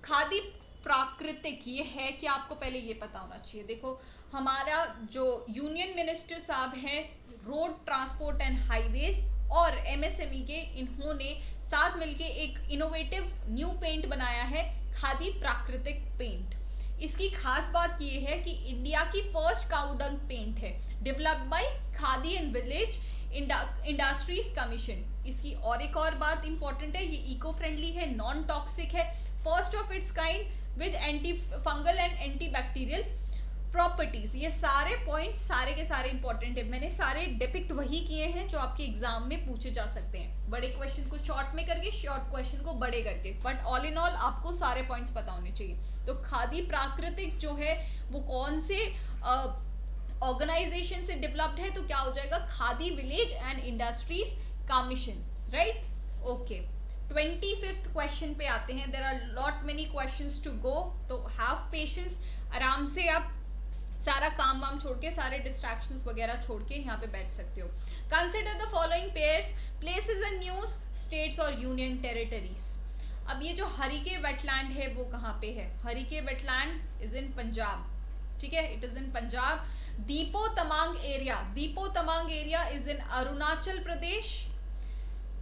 Khadi Prakritik ये है कि आपको पहले ये पता होना चाहिए। देखो, हमारा जो यूनियन मिनिस्टर साहब हैं रोड ट्रांसपोर्ट एंड हाईवेज और एमएसएमई के, इन्होंने साथ मिलके एक इनोवेटिव न्यू पेंट बनाया है, खादी प्राकृतिक पेंट। इसकी खास बात ये है कि इंडिया की फर्स्ट काउ डंग पेंट है, developed by khadi and village industries commission. इसकी और एक और बात इंपॉर्टेंट है, ये इको फ्रेंडली है, नॉन टॉक्सिक है, first of its kind with anti fungal and anti bacterial properties. ये सारे पॉइंट सारे के सारे इंपॉर्टेंट है। मैंने सारे डिपिक्ट वही किए हैं जो आपके एग्जाम में पूछे जा सकते हैं, बड़े क्वेश्चन को शॉर्ट में करके, शॉर्ट क्वेश्चन को बड़े करके, बट ऑल इन ऑल आपको सारे पॉइंट्स पता होने चाहिए। तो खादी प्राकृतिक जो है वो कौन से ऑर्गेनाइजेशन से डेवलप्ड है, तो क्या हो जाएगा, khadi village and industries commission. Right, okay. 25th question पे आते हैं। There are lot many questions to go, तो हैव पेशेंस। आराम से आप सारा काम वाम छोड़ के, सारे डिस्ट्रैक्शंस वगैरह छोड़ के यहाँ पे बैठ सकते हो। Consider the following pairs, places in news, states और यूनियन टेरिटरीज। अब ये जो हरिके वेटलैंड है वो कहाँ पे है, Harike wetland is in Punjab. ठीक है, इट इज इन पंजाब। दीपो तमांग एरिया, दीपो Tamang area is in Arunachal Pradesh.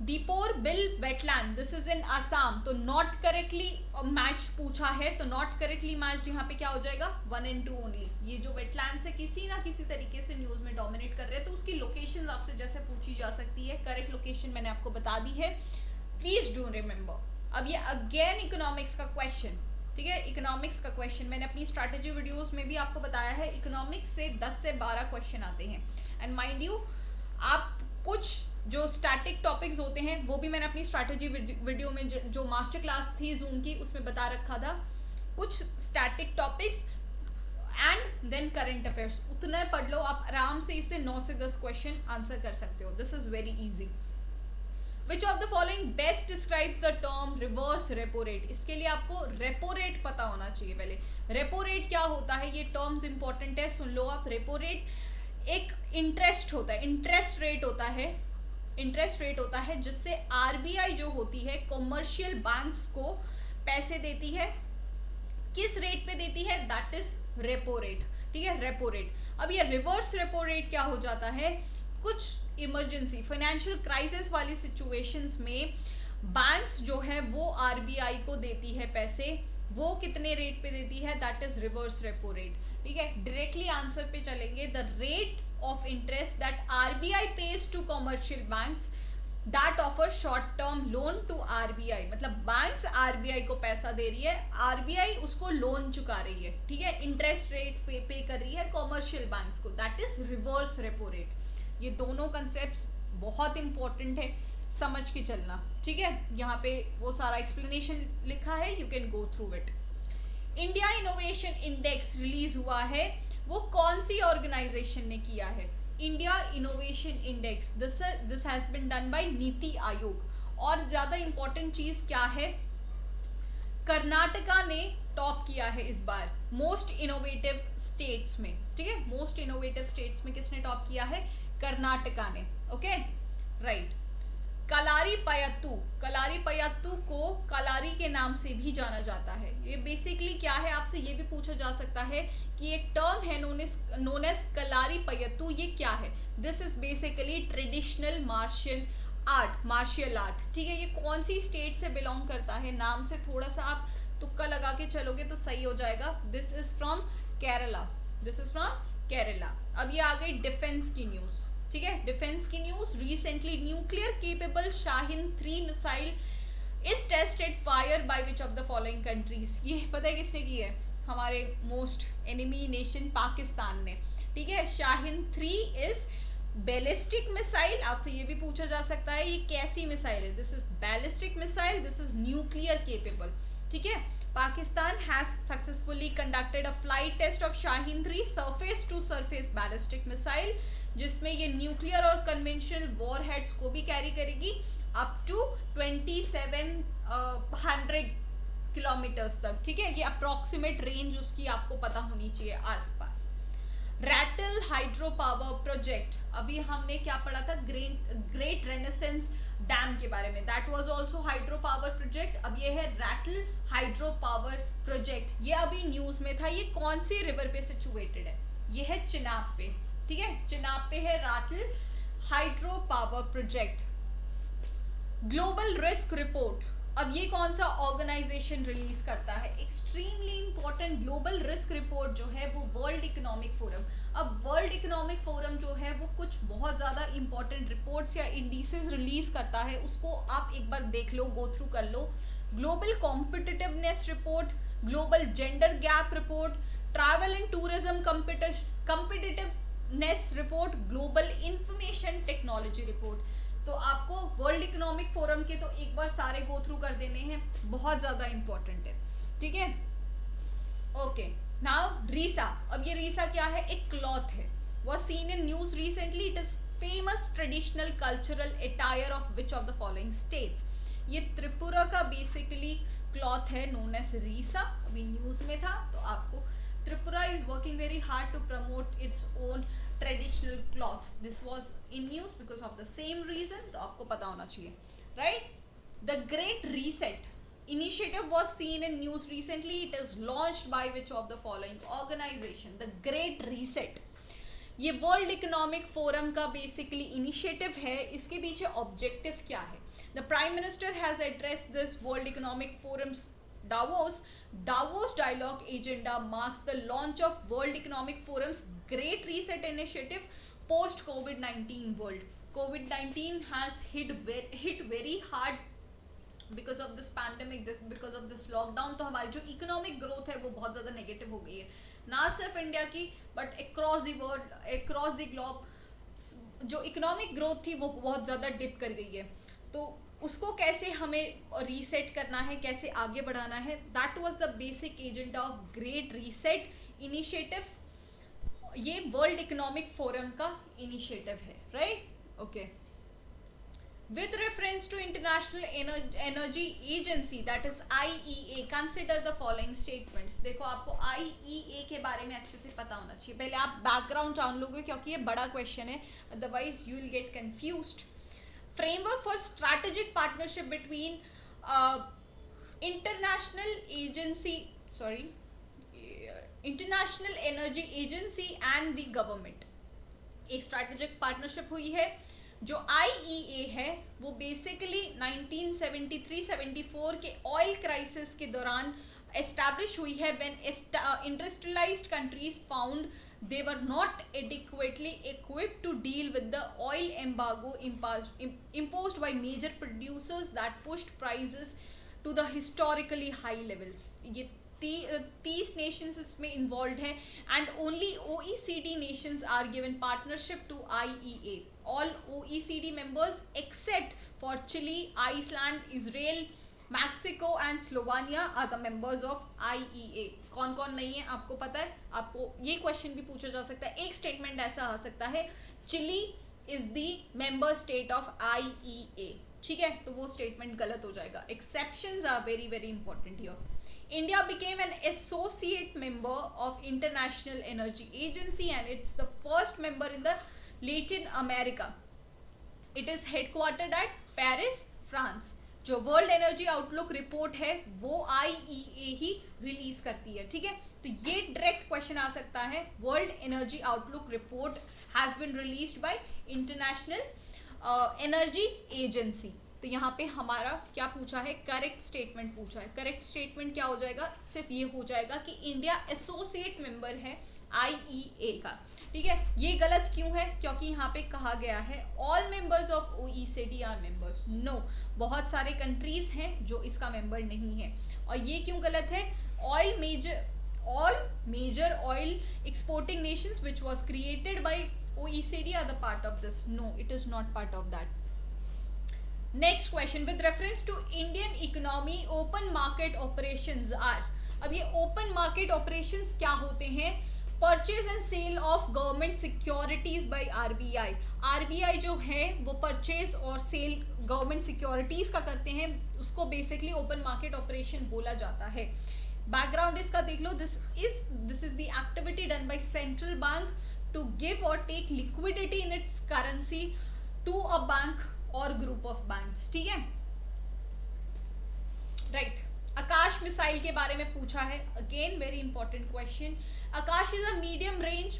Deepor bill wetland, this is इन आसाम। तो नॉट करेक्टली मैच पूछा है, तो नॉट करेक्टली मैच यहाँ पे क्या हो जाएगा, 1 and 2 ओनली। ये जो वेटलैंड से किसी ना किसी तरीके से न्यूज में डोमिनेट कर रहे हैं, तो उसकी लोकेशन आपसे जैसे पूछी जा सकती है। करेक्ट लोकेशन मैंने आपको बता दी है, प्लीज डू रिमेंबर। अब ये अगेन इकोनॉमिक्स का क्वेश्चन। ठीक है, इकोनॉमिक्स का क्वेश्चन मैंने अपनी स्ट्रैटेजी वीडियोस में भी आपको बताया है, इकोनॉमिक्स से 10 से 12 क्वेश्चन आते हैं। एंड माइंड यू, आप कुछ जो स्टैटिक टॉपिक्स होते हैं वो भी मैंने अपनी स्ट्रैटेजी वीडियो में जो मास्टर क्लास थी जूम की उसमें बता रखा था। कुछ static topics and then current affairs, उतना पढ़ लो आप, आराम से इससे 9 से 10 क्वेश्चन आंसर कर सकते हो। This is very easy. Which of the following best describes the term reverse repo rate. इसके लिए आपको रेपो रेट पता होना चाहिए पहले। रेपो रेट क्या होता है, ये टर्म्स इंपॉर्टेंट है, सुन लो आप। रेपो रेट एक इंटरेस्ट होता है, इंटरेस्ट रेट होता है जिससे आरबीआई जो होती है कॉमर्शियल बैंक्स को पैसे देती है। किस रेट पे देती है, दैट इज रेपो रेट। ठीक है, रेपो रेट। अब ये रिवर्स रेपो रेट क्या हो जाता है, कुछ इमरजेंसी फाइनेंशियल क्राइसिस वाली सिचुएशंस में बैंक्स जो है वो आरबीआई को देती है पैसे, वो कितने रेट पे देती है, that is reverse repo rate. ठीक है, डायरेक्टली आंसर पे चलेंगे। The rate of interest that RBI pays to commercial banks that offer short term loan to RBI, मतलब बैंक्स आरबीआई को पैसा दे रही है, आरबीआई उसको लोन चुका रही है, ठीक है, इंटरेस्ट रेट पे कर रही है कॉमर्शियल बैंक्स को, that is reverse repo rate. ये दोनों कंसेप्ट बहुत इंपॉर्टेंट है, समझ के चलना, ठीक है। यहाँ पे वो सारा एक्सप्लेनेशन लिखा है, you can go through it. India innovation index release हुआ है, वो कौन सी ऑर्गेनाइजेशन ने किया है? India innovation index, this has been done by NITI Aayog. और ज्यादा इंपॉर्टेंट चीज क्या है, कर्नाटका ने टॉप किया है इस बार मोस्ट इनोवेटिव स्टेट्स में, ठीक है। मोस्ट इनोवेटिव स्टेट्स में किसने टॉप किया है? कर्नाटका ने, ओके, राइट। कलारीपयत्तु, कलारीपयत्तु को कलारी के नाम से भी जाना जाता है। ये बेसिकली क्या है, आपसे ये भी पूछा जा सकता है कि एक टर्म है नोन एज कलारीपयत्तु, ये क्या है? This is basically traditional martial art, ठीक है। ये कौन सी स्टेट से बिलोंग करता है? नाम से थोड़ा सा आप तुक्का लगा के चलोगे तो सही हो जाएगा। This is from Kerala, this is from Kerala. अब ये आ गई डिफेंस की न्यूज, ठीक है। डिफेंस की news, recently nuclear capable Shaheen 3 missile is tested fire by which of the following countries. ये पता है किसने की है? हमारे मोस्ट एनिमी नेशन पाकिस्तान ने, ठीक है। शाहिन 3 इज बैलिस्टिक मिसाइल, आपसे ये भी पूछा जा सकता है ये कैसी मिसाइल है? This is ballistic missile, this is nuclear capable, ठीक है। Pakistan has successfully conducted a flight test of Shaheen 3 surface to surface ballistic missile, जिसमें ये न्यूक्लियर और कन्वेंशनल वॉर हेड्स को भी कैरी करेगी अप टू 2700 किलोमीटर्स तक, ठीक है। ये अप्रोक्सीमेट रेंज उसकी आपको पता होनी चाहिए आसपास। रैटल हाइड्रो पावर प्रोजेक्ट, अभी हमने क्या पढ़ा था? ग्रेट रेनेसेंस डैम के बारे में, that was also hydro power project. अब ये है रैटल हाइड्रो पावर प्रोजेक्ट, ये अभी न्यूज में था। ये कौन सी रिवर पे सिचुएटेड है? ये है चिनाब पे, ठीक है, चिनाब पे है Ratle hydro power project. Global risk report, अब ये कौन सा ऑर्गेनाइजेशन रिलीज करता है? Extremely important global risk report जो है वो वर्ल्ड इकोनॉमिक फोरम। अब वर्ल्ड इकोनॉमिक फोरम जो है वो कुछ बहुत ज़्यादा इंपॉर्टेंट रिपोर्ट्स या इंडिसेस रिलीज करता है, उसको आप एक बार देख लो, गो थ्रू कर लो। Global competitiveness report, global gender gap report, travel and tourism competitiveness report, global information technology report. तो आपको वर्ल्ड इकोनॉमिक फोरम के तो एक बार सारे गो थ्रू कर देने हैं, बहुत ज्यादा इंपॉर्टेंट है, ठीक है। ओके, नाउ रीसा, अब ये रीसा क्या है? एक क्लॉथ है, was seen in news recently, it is famous traditional cultural attire of which of the following states. ये त्रिपुरा का बेसिकली क्लॉथ है नोन एज रीसा, अभी न्यूज में था। तो आपको Tripura is working very hard to promote its own traditional cloth, this was in news because of the same reason, तो आपको पता होना चाहिए, right. The great reset initiative was seen in news recently, it is launched by which of the following organization? The Great Reset, ये world Economic forum का basically initiative है। इसके पीछे ऑब्जेक्टिव क्या है? The prime minister has addressed this world economic forums Davos dialogue agenda marks the launch of World Economic Forum's Great Reset initiative post COVID-19 world. COVID-19 has hit very hard because of this pandemic, because of this lockdown. तो हमारी जो economic growth है वो बहुत ज़्यादा negative हो गई है, ना सिर्फ इंडिया की but across the world, across the globe जो इकोनॉमिक ग्रोथ थी वो बहुत ज़्यादा डिप कर गई है। तो उसको कैसे हमें रीसेट करना है, कैसे आगे बढ़ाना है, that was the basic agenda of great reset initiative. ये वर्ल्ड इकोनॉमिक फोरम का इनिशिएटिव है, right, okay. With reference to International Energy Agency, that is IEA, consider the following statements. देखो आपको IEA के बारे में अच्छे से पता होना चाहिए, पहले आप बैकग्राउंड जान लोगे क्योंकि ये बड़ा क्वेश्चन है, otherwise you will gate confused. Framework for strategic partnership between International Energy Agency and the government, एक स्ट्रैटेजिक पार्टनरशिप हुई है। जो IEA है वो बेसिकली 1973-74 के ऑयल क्राइसिस के दौरान एस्टैब्लिश हुई है, when industrialised countries found they were not adequately equipped to deal with the oil embargo imposed by major producers that pushed prices to the historically high levels. ये 30 nations इसमें involved है and only OECD nations are given partnership to IEA. All OECD members except for Chile, Iceland, Israel, Mexico and Slovenia are the members of IEA. कौन कौन नहीं है आपको पता है? आपको ये क्वेश्चन भी पूछा जा सकता है. एक स्टेटमेंट ऐसा आ सकता है, Chile is the member state of IEA. ठीक है, तो वो स्टेटमेंट गलत हो जाएगा. Exceptions are very very important here. India became an associate member of International Energy Agency and it's the first member in the Latin America. It is headquartered at Paris, France. जो world energy outlook report है वो IEA ही release करती है. ठीक है, तो ये direct question आ सकता है. World energy outlook report has been released by International Energy Agency. तो यहाँ पे हमारा क्या पूछा है? करेक्ट स्टेटमेंट पूछा है. करेक्ट स्टेटमेंट क्या हो जाएगा? सिर्फ ये हो जाएगा कि इंडिया एसोसिएट मेंबर है IEA का. ठीक है, ये गलत क्यों है? क्योंकि यहाँ पे कहा गया है all members of OECD are members. No, बहुत सारे कंट्रीज हैं जो इसका मेंबर नहीं है. और ये क्यों गलत है? All major oil exporting nations which was created by OECD are the part of this. No, it is not part of that. Next question, with reference to Indian economy open market operations are. अब ये open market operations क्या होते हैं? Purchase and sale of government securities by RBI. RBI जो है वो purchase और cell government securities का करते हैं, उसको बेसिकली ओपन मार्केट ऑपरेशन बोला जाता है. बैकग्राउंड इसका देख लो. This is the activity done by central bank to give or take liquidity in its currency to a bank or group of banks. ठीक है, राइट. आकाश मिसाइल के बारे में पूछा है. Again very important question. Akash is a medium range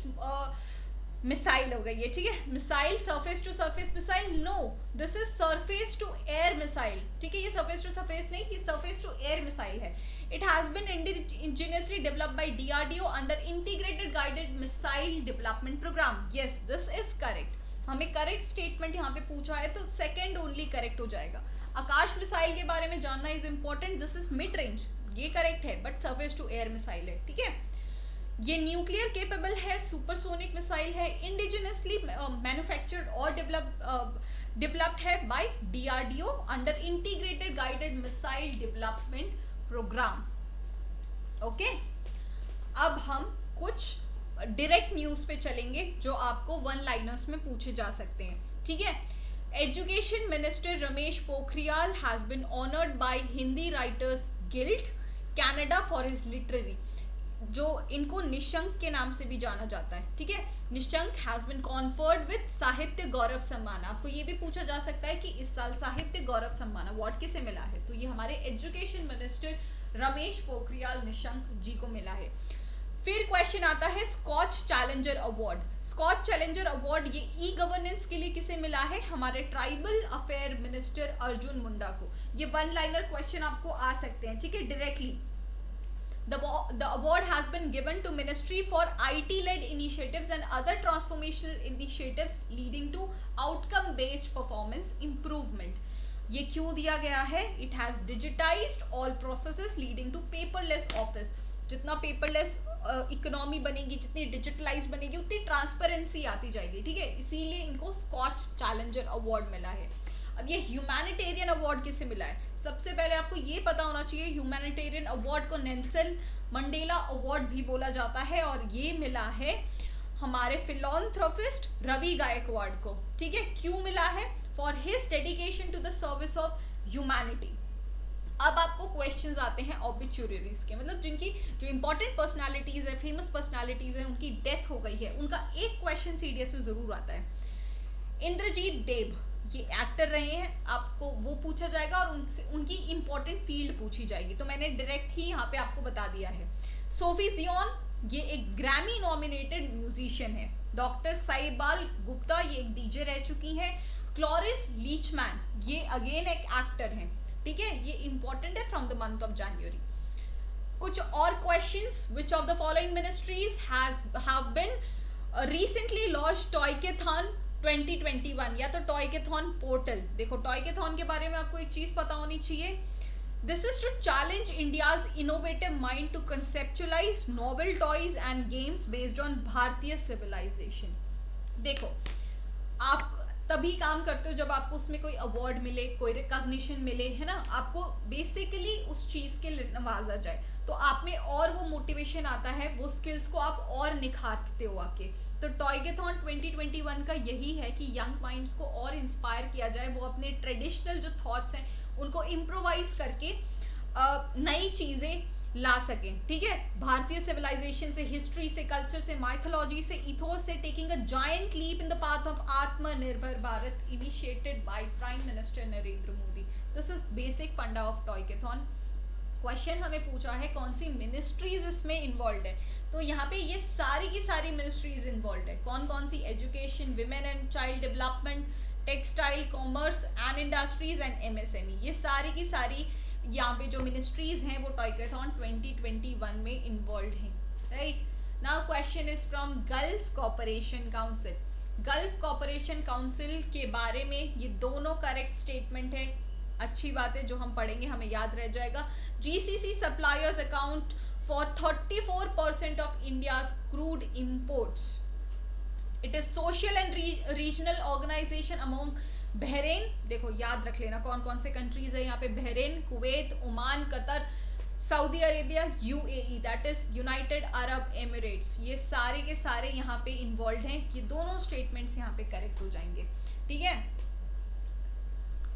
missile हो गई है. ठीक है, missile surface to surface missile. No, this is surface to air missile. ठीक है, ये सरफेस टू सरफेस नहीं, ये सरफेस टू एयर मिसाइल है. It has been indigenously developed by DRDO under integrated guided missile development programme. Yes, this is correct. हमें correct statement यहाँ पे पूछा है तो सेकंड ओनली करेक्ट हो जाएगा. आकाश मिसाइल के बारे में जानना is important. This is mid range, ये करेक्ट है, but surface to air missile है. ठीक है, ये न्यूक्लियर केपेबल है, सुपरसोनिक मिसाइल है, इंडिजिनसली मैन्युफैक्चर्ड और डेवलप्ड है by DRDO under integrated guided missile development programme. Okay, अब हम कुछ डायरेक्ट न्यूज पे चलेंगे जो आपको वन लाइनर्स में पूछे जा सकते हैं. ठीक है, education minister Ramesh Pokhriyal has been honoured by Hindi writers guild Canada for his literary. जो इनको निशंक के नाम से भी जाना जाता है. ठीक है, Nishank has been conferred with Sahitya Gaurav सम्मान. आपको ये भी पूछा जा सकता है कि इस साल साहित्य गौरव सम्मान अवार्ड किसे मिला है? तो ये हमारे एजुकेशन मिनिस्टर रमेश पोखरियाल निशंक जी को मिला है. फिर क्वेश्चन आता है Skoch challenger award. Skoch challenger award ये ई गवर्नेंस के लिए किसे मिला है? हमारे tribal affair minister Arjun Munda को. ये वन लाइनर क्वेश्चन आपको आ सकते हैं. ठीक है, directly. The award has been given to Ministry for IT-led initiatives and other transformational initiatives leading to outcome-based performance improvement. ये क्यों दिया गया है? It has digitized all processes leading to paperless office. जितना पेपरलेस इकोनॉमी बनेगी, जितनी digitalise बनेगी, उतनी ट्रांसपेरेंसी आती जाएगी. ठीक है, इसीलिए इनको स्कॉच चैलेंजर अवार्ड मिला है. अब ये ह्यूमैनिटेरियन अवार्ड किसे मिला है? सबसे पहले आपको ये पता होना चाहिए, ह्यूमैनिटेरियन अवार्ड को नेल्सन मंडेला अवार्ड भी बोला जाता है और ये मिला है हमारे फिलॉन्थ्रोपिस्ट रवि गायकवाड़ को. ठीक है, क्यों मिला है? For his dedication to the service of humanity. अब आपको क्वेश्चंस आते हैं ऑब्ituaries के, मतलब जिनकी जो इंपॉर्टेंट पर्सनालिटीज है, फेमस पर्सनालिटीज है, उनकी डेथ हो गई है, उनका एक क्वेश्चन सीडीएस में जरूर आता है. इंद्रजीत देव ये एक्टर रहे हैं, आपको वो पूछा जाएगा और उनसे उनकी इंपॉर्टेंट फील्ड पूछी जाएगी. तो मैंने डायरेक्ट ही यहाँ पे आपको बता दिया है. सोफी जियोन ये एक ग्रैमी नॉमिनेटेड म्यूजिशियन है. डॉक्टर साइबाल गुप्ता ये एक डीजे रह चुकी हैं. क्लोरिस लीचमैन ये अगेन एक एक्टर हैं. ठीक है, ये इंपॉर्टेंट है from the month of January. कुछ और questions, which of the following ministries have been recently launch Toycathon 2021, या तो टॉयकेथॉन पोर्टल। देखो टॉयकेथॉन के बारे में आपको एक चीज पता होनी चाहिए, this is to challenge India's innovative mind to conceptualise novel toys and games based on Bharatiya civilisation. देखो आप तभी काम करते हो जब आपको उसमें कोई अवार्ड मिले, कोई रिकॉग्निशन मिले, है ना, आपको बेसिकली उस चीज के लिए नवाजा जाए, तो आप में और वो मोटिवेशन आता है, वो स्किल्स को आप और निखारते हो आके। तो टॉयकेथॉन 2021 का यही है कि यंग माइंड्स को और इंस्पायर किया जाए, वो अपने ट्रेडिशनल जो थॉट्स हैं उनको इम्प्रोवाइज करके नई चीजें ला सकें, ठीक है, भारतीय सिविलाइजेशन से, हिस्ट्री से, कल्चर से, माइथोलॉजी से, इथोस से, taking a giant leap in the path of Atmanirbhar Bharat initiated by prime minister Narendra Modi. This is basic funda of Toycathon. Question हमें पूछा है कौन सी मिनिस्ट्रीज इसमें इन्वॉल्व है, तो यहाँ पे ये सारी की सारी मिनिस्ट्रीज इन्वॉल्व है। कौन कौन सी? Education, women and child development, textile, commerce and industries and MSME, ये सारी की सारी यहाँ पे जो मिनिस्ट्रीज हैं वो टॉयकेथॉन 2021 में इन्वॉल्व हैं, right. Now question is from gulf corporation council. Gulf corporation council के बारे में ये दोनों करेक्ट स्टेटमेंट है, अच्छी बात है, जो हम पढ़ेंगे हमें याद रह जाएगा। GCC suppliers account for 34% of India's crude imports. It is social and regional organisation among Bahrain. देखो याद रख लेना कौन कौन से कंट्रीज है यहाँ पे, Bahrain, Kuwait, Oman, Qatar, Saudi Arabia, UAE, that is United Arab Emirates, ये सारे के सारे यहाँ पे इन्वॉल्व हैं। ये दोनों स्टेटमेंट्स यहाँ पे करेक्ट हो जाएंगे, ठीक है।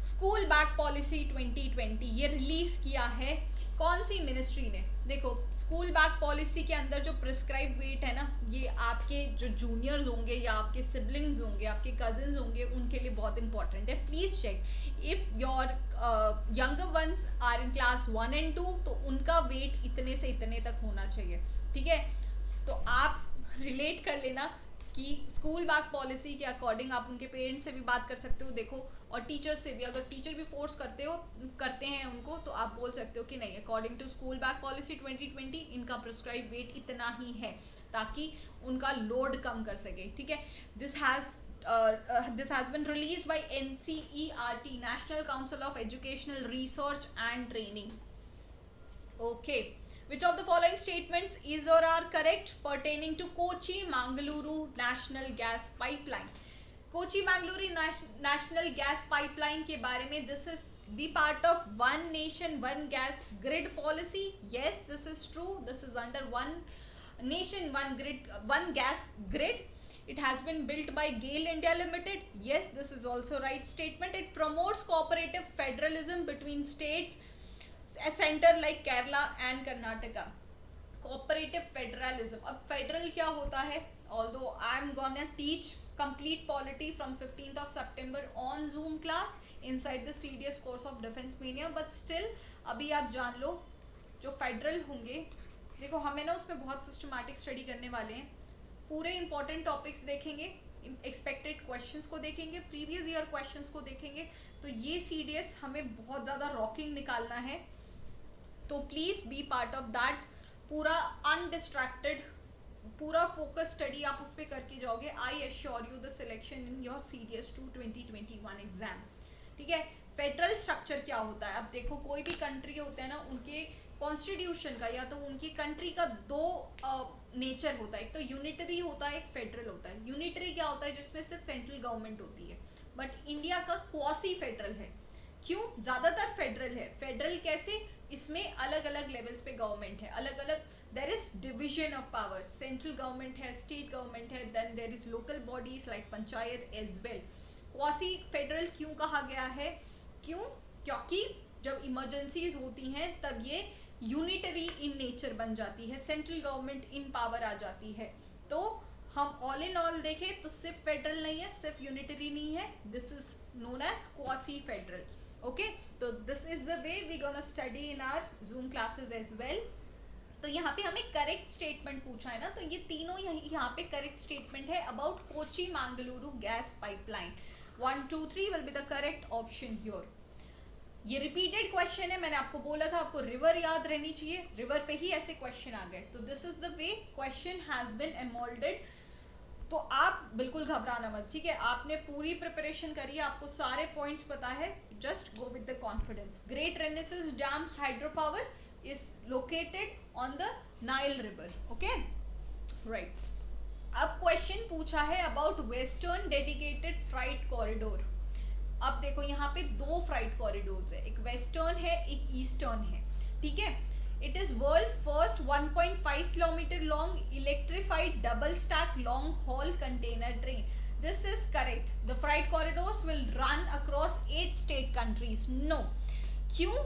स्कूल बैग पॉलिसी 2020 ये रिलीज किया है कौन सी मिनिस्ट्री ने? देखो स्कूल बैग पॉलिसी के अंदर जो प्रिस्क्राइब वेट है ना, ये आपके जो जूनियर्स होंगे या आपके सिबलिंग्स होंगे, आपके कजिन्स होंगे, उनके लिए बहुत इंपॉर्टेंट है। Please check if your younger ones are in class 1 and 2, तो उनका वेट इतने से इतने तक होना चाहिए, ठीक है। तो आप रिलेट कर लेना कि स्कूल बैग पॉलिसी के अकॉर्डिंग आप उनके पेरेंट्स से भी बात कर सकते हो, देखो, और टीचर्स से भी, अगर टीचर भी फोर्स करते हैं उनको, तो आप बोल सकते हो कि नहीं, according to school bag policy 2020 इनका प्रिस्क्राइब वेट इतना ही है, ताकि उनका लोड कम कर सके, ठीक है। This has been released by NCERT, National Council of Educational Research and Training. Okay. Which of the following statements is or are correct pertaining to Kochi Mangaluru National Gas Pipeline? Kochi Mangaluru National Gas Pipeline के बारे में, this is the part of one nation one gas grid policy. Yes, this is true. This is under one nation one gas grid. It has been built by GAIL India Limited. Yes, this is also right statement. It promotes cooperative federalism between states, a center like Kerala and Karnataka. Cooperative federalism. अब federal क्या होता है? Although I am gonna teach complete polity from 15th of September on Zoom class inside the CDS course of Defense Mania, but still अभी आप जान लो जो federal होंगे, देखो हमें ना उसमें बहुत सिस्टमैटिक स्टडी करने वाले हैं, पूरे इंपॉर्टेंट टॉपिक्स देखेंगे, एक्सपेक्टेड क्वेश्चंस को देखेंगे, प्रीवियस ईयर क्वेश्चंस को देखेंगे, तो ये CDS हमें बहुत ज़्यादा रॉकिंग निकालना है, तो please be part of that. पूरा अनडिस्ट्रैक्टेड, पूरा फोकस स्टडी आप उस पर करके जाओगे। I assure you the selection in your CDS 2 2021 exam, ठीक है। फेडरल स्ट्रक्चर क्या होता है? अब देखो कोई भी कंट्री होते हैं ना, उनके कॉन्स्टिट्यूशन का या तो उनकी कंट्री का दो नेचर होता है, एक तो यूनिटरी होता है, एक फेडरल होता है। यूनिटरी क्या होता है? जिसमें सिर्फ सेंट्रल गवर्नमेंट होती है, बट इंडिया का क्वासी फेडरल है। क्यों? ज्यादातर फेडरल है। फेडरल कैसे? इसमें अलग अलग लेवल्स पे गवर्नमेंट है, अलग अलग, there is division of power, central government है, स्टेट गवर्नमेंट है, then there is local bodies like panchayat as well. Quasi federal क्यों कहा गया है? क्यों? क्योंकि जब इमरजेंसीज होती हैं तब ये यूनिटरी इन नेचर बन जाती है, सेंट्रल गवर्नमेंट इन पावर आ जाती है। तो हम ऑल इन ऑल देखें तो सिर्फ फेडरल नहीं है, सिर्फ यूनिटरी नहीं है, this is known as quasi federal. Okay, तो this is the way we gonna study in our zoom classes as well. तो यहाँ पे हमें करेक्ट स्टेटमेंट पूछा है ना, तो ये तीनों यहाँ पे करेक्ट स्टेटमेंट है about Kochi Mangaluru gas pipeline. 1, 2, 3 will be the correct option here. ये रिपीटेड क्वेश्चन है, मैंने आपको बोला था आपको रिवर याद रहनी चाहिए, रिवर पे ही ऐसे क्वेश्चन आ गए, तो this is the way question has been एमोल्डेड। तो आप बिल्कुल घबराना मत, ठीक है, आपने पूरी प्रिपरेशन करी है, आपको सारे पॉइंट्स पता है, just go with the confidence. Great renaissance dam hydro power is located on the Nile river, okay right. अब क्वेश्चन पूछा है about western dedicated freight corridor. अब देखो यहाँ पे दो फ्राइट कॉरिडोर्स है, एक वेस्टर्न है एक ईस्टर्न है, ठीक है। It is world's first 1.5 kilometre long electrified double stack long haul container train. This is correct, the freight corridors will run across 8 state countries. No, क्यों?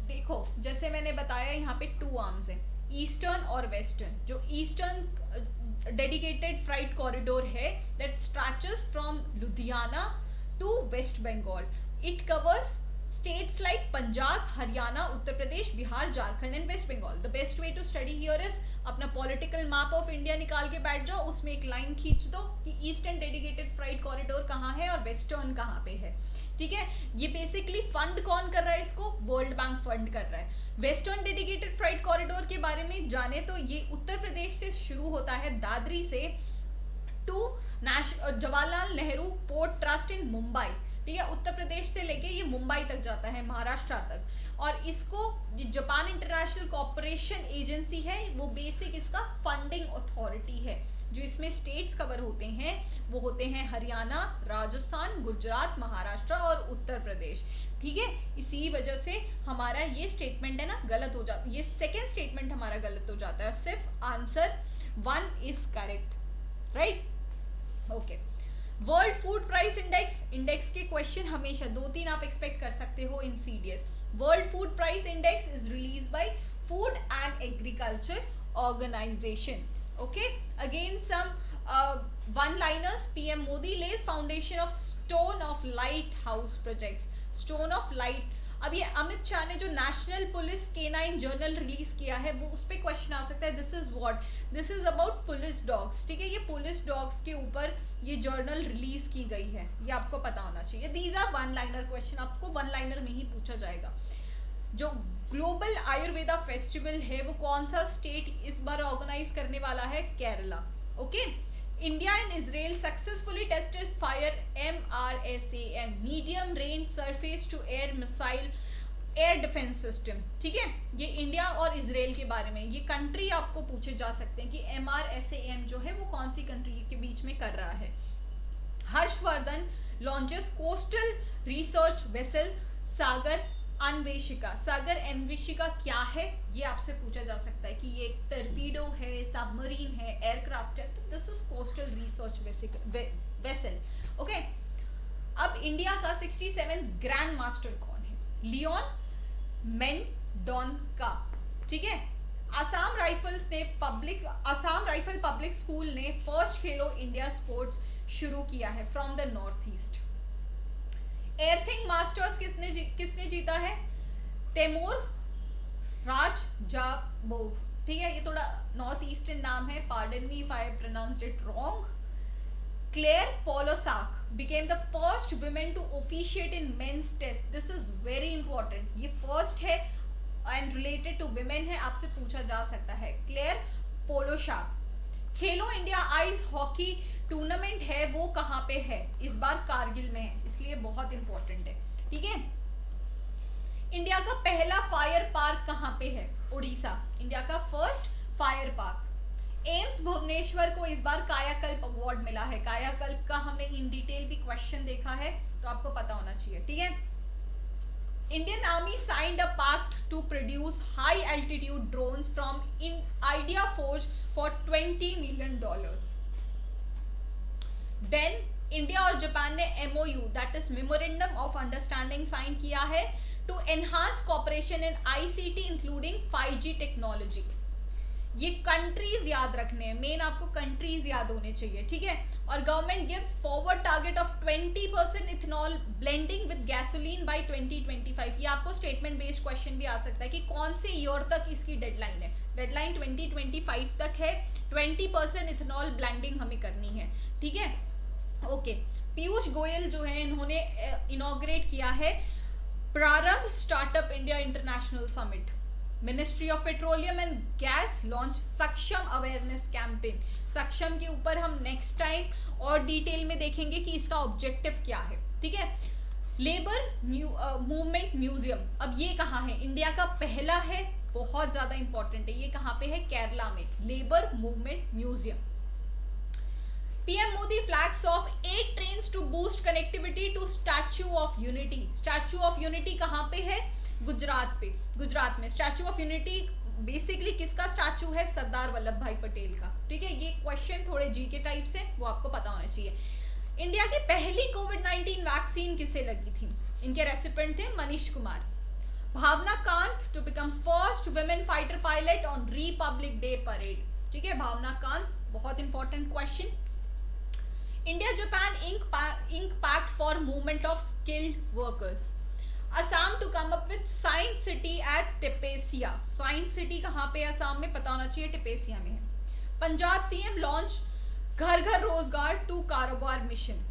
देखो जैसे मैंने बताया यहाँ पे 2 आर्म्स है, ईस्टर्न और वेस्टर्न। जो ईस्टर्न डेडिकेटेड फ्राइट कॉरिडोर है that stretches from Ludhiana to West Bengal. It covers states like Punjab, Haryana, Uttar Pradesh, Bihar, Jharkhand and West Bengal. The best way to study here is अपना political map of India निकाल के बैठ जाओ, उसमें एक line खींच दो कि ईस्टर्न डेडिकेटेड फ्राइट कॉरिडोर कहाँ है और वेस्टर्न कहाँ पे है, ठीक है। ये बेसिकली फंड कौन कर रहा है इसको? वर्ल्ड बैंक फंड कर रहा है। वेस्टर्न डेडिकेटेड फ्राइट कॉरिडोर के बारे में जाने तो ये उत्तर प्रदेश से शुरू होता है, दादरी से to Jawaharlal Nehru port trust in Mumbai, ठीक है। उत्तर प्रदेश से लेके ये मुंबई तक जाता है, महाराष्ट्र तक। और इसको जापान इंटरनेशनल कॉर्पोरेशन एजेंसी है, वो बेसिक इसका फंडिंग अथॉरिटी है। जो इसमें स्टेट्स कवर होते हैं वो होते हैं हरियाणा, राजस्थान, गुजरात, महाराष्ट्र और उत्तर प्रदेश, ठीक है। इसी वजह से हमारा ये स्टेटमेंट है ना गलत हो जाता है, ये सेकेंड स्टेटमेंट हमारा गलत हो जाता है। सिर्फ answer 1 is correct, right, okay. World food price index, index के क्वेश्चन हमेशा 2-3 आप एक्सपेक्ट कर सकते हो in CDS. World food price index is release by food and agriculture organization, okay. Again some one liners, PM Modi lays foundation of stone of light house projects. Stone of light, अब ये अमित शाह ने जो national police K9 journal release किया है वो उस पर question आ सकता है। This is what, this is about police dogs, ठीक है। ये पुलिस डॉग्स के ऊपर ये जर्नल रिलीज की गई है, ये आपको पता होना चाहिए। These are one liner question, आपको वन लाइनर में ही पूछा जाएगा। जो ग्लोबल आयुर्वेदा फेस्टिवल है वो कौन सा स्टेट इस बार ऑर्गेनाइज करने वाला है? Kerala, okay. India and Israel successfully tested fire MRSAM, medium range surface to air missile air defence system, ठीक है। ये इंडिया और इसराइल के बारे में, ये कंट्री आपको पूछे जा सकते हैं कि MRSAM जो है वो कौन सी कंट्री के बीच में कर रहा है। Harshvardhan launches coastal research vessel Sagar Anveshika. Sagar Anveshika क्या है ये आपसे पूछा जा सकता है कि ये एक टर्पीडो है, सबमरीन है, एयरक्राफ्ट है, तो this is coastal research vessel, okay. अब इंडिया का 67 ग्रैंड मास्टर कौन है? लियोन मेंडोनका, ठीक है। आसाम राइफल पब्लिक स्कूल ने फर्स्ट खेलो इंडिया स्पोर्ट्स शुरू किया है from the north east. Airthings masters किसने जीता है? तैमूर राजजाबोव, ठीक है। ये थोड़ा नॉर्थ ईस्टर्न नाम है, pardon me if I pronounced it wrong. Claire Polosak became the first women to officiate in men's test. This is very important. ये first है and related to women है, आपसे पूछा जा सकता है। क्लेयर पोलोसाक। खेलो इंडिया आइस हॉकी टूर्नामेंट है वो कहाँ पे है? इस बार कारगिल में है, इसलिए बहुत इंपॉर्टेंट है, ठीक है। इंडिया का पहला फायर पार्क कहाँ पे है? उड़ीसा, इंडिया का first fire park. AIIMS Bhubaneswar को इस बार कायाकल्प अवार्ड मिला है। कायाकल्प का हमने इन डिटेल भी क्वेश्चन देखा है तो आपको पता होना चाहिए, ठीक है। Indian army signed a pact to produce high altitude drones from Idea Forge for $20 million। Then India और जापान ने MOU that is memorandum of understanding sign किया है to enhance cooperation in ICT including 5G technology. ये countries याद रखने हैं, main आपको countries याद होने चाहिए, ठीक है। और government gives forward target of 20% ethanol blending with gasoline by 2025। ये आपको स्टेटमेंट बेस्ड क्वेश्चन भी आ सकता है कि कौन से ईयर तक इसकी डेडलाइन है। डेडलाइन 2025 तक है, 20% इथेनॉल ब्लेंडिंग हमें करनी है, ठीक है, ओके। पीयूष गोयल जो है इन्होंने इनॉग्रेट किया है प्रारंभ startup India international summit, ministry of petroleum and gas launch सक्षम अवेयरनेस कैंपेन। सक्षम के ऊपर हम नेक्स्ट टाइम और डिटेल में देखेंगे कि इसका ऑब्जेक्टिव क्या है, ठीक है। लेबर मूवमेंट म्यूजियम, अब ये कहाँ है? इंडिया का पहला है, बहुत ज्यादा इंपॉर्टेंट है। ये कहाँ पे है? केरला में, labour movement museum. PM Modi flags off 8 trains to boost connectivity to Statue of Unity। Statue of Unity कहाँ पे है? गुजरात पे, गुजरात में। Statue of Unity बेसिकली किसका स्टैचू है? सरदार वल्लभ भाई पटेल का, ठीक है। ये क्वेश्चन थोड़े जीके टाइप से, वो आपको पता होना चाहिए। इंडिया की पहली कोविड-19 वैक्सीन किसे लगी थी? इनके रेसिपिएंट थे Manish Kumar. Bhawana Kanth to become first women fighter pilot on republic day parade, ठीक है। भावना कांत, बहुत important question. India Japan Ink Pact for Movement of Skilled Workers। Assam to come up with Science City at Tepesia। Science City कहाँ पे है असम में? पता होना चाहिए, टिपेसिया में है। पंजाब CM लॉन्च घर घर रोजगार टू कारोबार मिशन।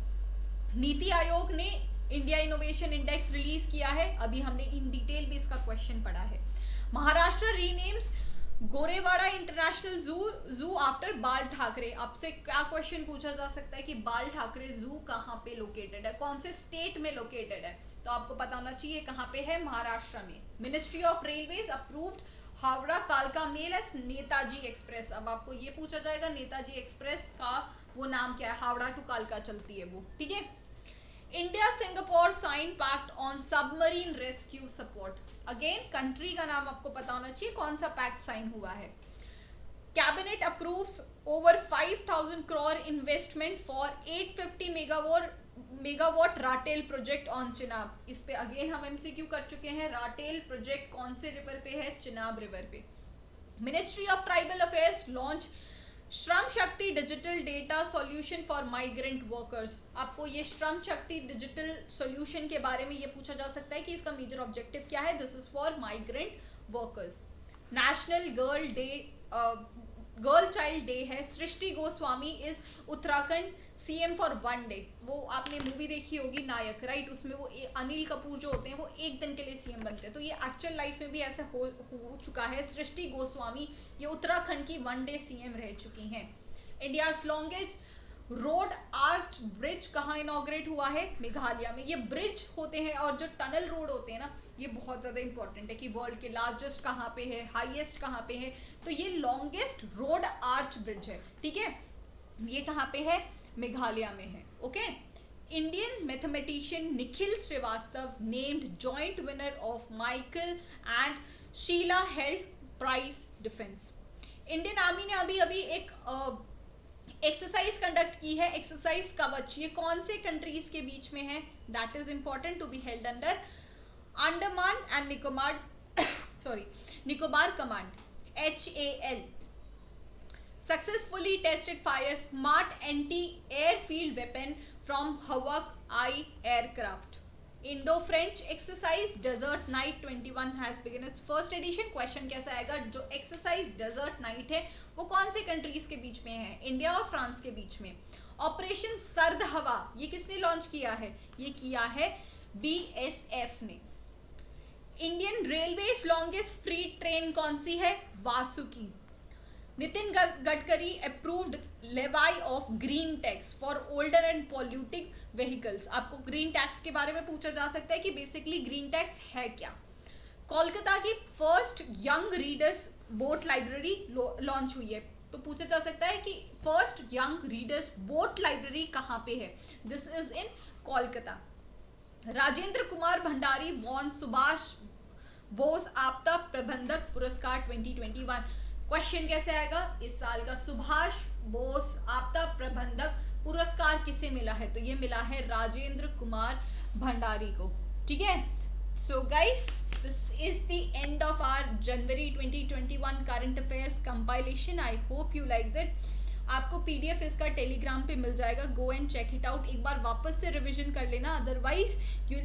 नीति आयोग ने इंडिया इनोवेशन इंडेक्स रिलीज किया है, अभी हमने इन डिटेल भी इसका क्वेश्चन पढ़ा है। महाराष्ट्र रीनेम्स गोरेवाड़ा इंटरनेशनल जू आफ्टर बाल ठाकरे। आपसे क्या क्वेश्चन पूछा जा सकता है कि बाल ठाकरे जू कहाँ पे लोकेटेड है, कौन से स्टेट में लोकेटेड है? तो आपको पता होना चाहिए कहाँ पे है, महाराष्ट्र में। Ministry of railways approved Howrah कालका मेल एज नेताजी एक्सप्रेस। अब आपको ये पूछा जाएगा नेताजी एक्सप्रेस का वो नाम क्या है? हावड़ा टू कालका चलती है वो, ठीक है। India Singapore sign pact on submarine rescue support. Again country का नाम आपको पता होना चाहिए, कौन सा पैक्ट साइन हुआ है। Cabinet approves over 5000 crore investment for 850 megawatt Ratle project on Chenab. इस पे अगेन हम एमसीक्यू कर चुके हैं। राटेल प्रोजेक्ट कौन से रिवर पे है? चिनाब रिवर पे। Ministry of tribal affairs launch Shram Shakti digital data solution for migrant workers. आपको ये श्रम शक्ति डिजिटल सॉल्यूशन के बारे में ये पूछा जा सकता है कि इसका मेजर ऑब्जेक्टिव क्या है? This is for migrant workers. National girl child day है। Srishti Goswami is Uttarakhand CM for 1 day. वो आपने मूवी देखी होगी नायक, राइट? उसमें वो अनिल कपूर जो होते हैं वो एक दिन के लिए CM बनते हैं, तो ये एक्चुअल लाइफ में भी ऐसा हो चुका है। सृष्टि गोस्वामी ये उत्तराखंड की 1 डे CM रह चुकी हैं। India's longest road arch bridge कहाँ इनॉग्रेट हुआ है? मेघालय में। ये ब्रिज होते हैं और जो टनल रोड होते हैं ना, ये बहुत ज़्यादा इंपॉर्टेंट है कि वर्ल्ड के लार्जेस्ट कहाँ पे है, हाईएस्ट कहाँ पे है। तो ये लॉन्गेस्ट रोड आर्च ब्रिज है, ठीक है। ये कहाँ पे है? मेघालय में है, okay. Indian mathematician Nikhil Srivastava named joint winner of Michael and Sheila Held prize defence. Indian army ने अभी अभी एक एक्सरसाइज कंडक्ट की है, एक्सरसाइज कवच। ये कौन से कंट्रीज के बीच में है? That is important to be held under Andaman and Nicobar command, HAL। Successfully tested fire smart anti-airfield weapon from Hawk-Eye aircraft। Indo-French exercise Desert Night 21 has begun its first edition। Question कैसा आएगा? जो एक्सरसाइज डेजर्ट नाइट है वो कौन से countries के बीच में है? इंडिया और फ्रांस के बीच में। ऑपरेशन सर्द हवा ये किसने लॉन्च किया है? ये किया है BSF ने। Indian railways longest free train कौन सी है? Vasuki. Nitin Gadkari approved लेवाई of green tax for older and polluting vehicles. आपको ग्रीन टैक्स के बारे में पूछा जा सकता है कि बेसिकली ग्रीन टैक्स है क्या। कोलकाता की first young readers boat library launch हुई है, तो पूछा जा सकता है कि first young readers boat library कहाँ पे है? This is in Kolkata. Rajendra Kumar Bhandari won Subhash Bose आपदा प्रबंधक पुरस्कार 2021। क्वेश्चन कैसे आएगा? इस साल का सुभाष बोस आपदा प्रबंधक पुरस्कार किसे मिला है? तो ये मिला है राजेंद्र कुमार भंडारी को, ठीक है। So guys, this is the end of our January 2021 current affairs compilation. I hope you like that. आपको PDF इसका टेलीग्राम पे मिल जाएगा, go and check it out. एक बार वापस से रिविजन कर लेना, otherwise you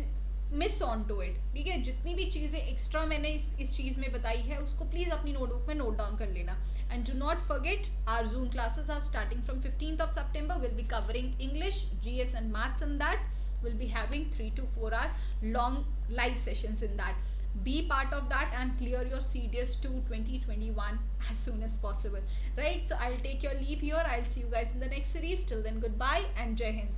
miss on to it, ठीक है। जितनी भी चीज़ें एक्स्ट्रा मैंने इस चीज़ में बताई है उसको प्लीज़ अपनी नोटबुक में नोट डाउन कर लेना। And do not forget our Zoom classes are starting from 15th of September. We'll be covering English, GS and maths in that will be having 3 to 4 hour long live sessions in that. Be part of that and clear your CDS 2 2021 as soon as possible, right? So I'll take your leave here. I'll see you guys in the next series. Till then, goodbye and Jai Hind.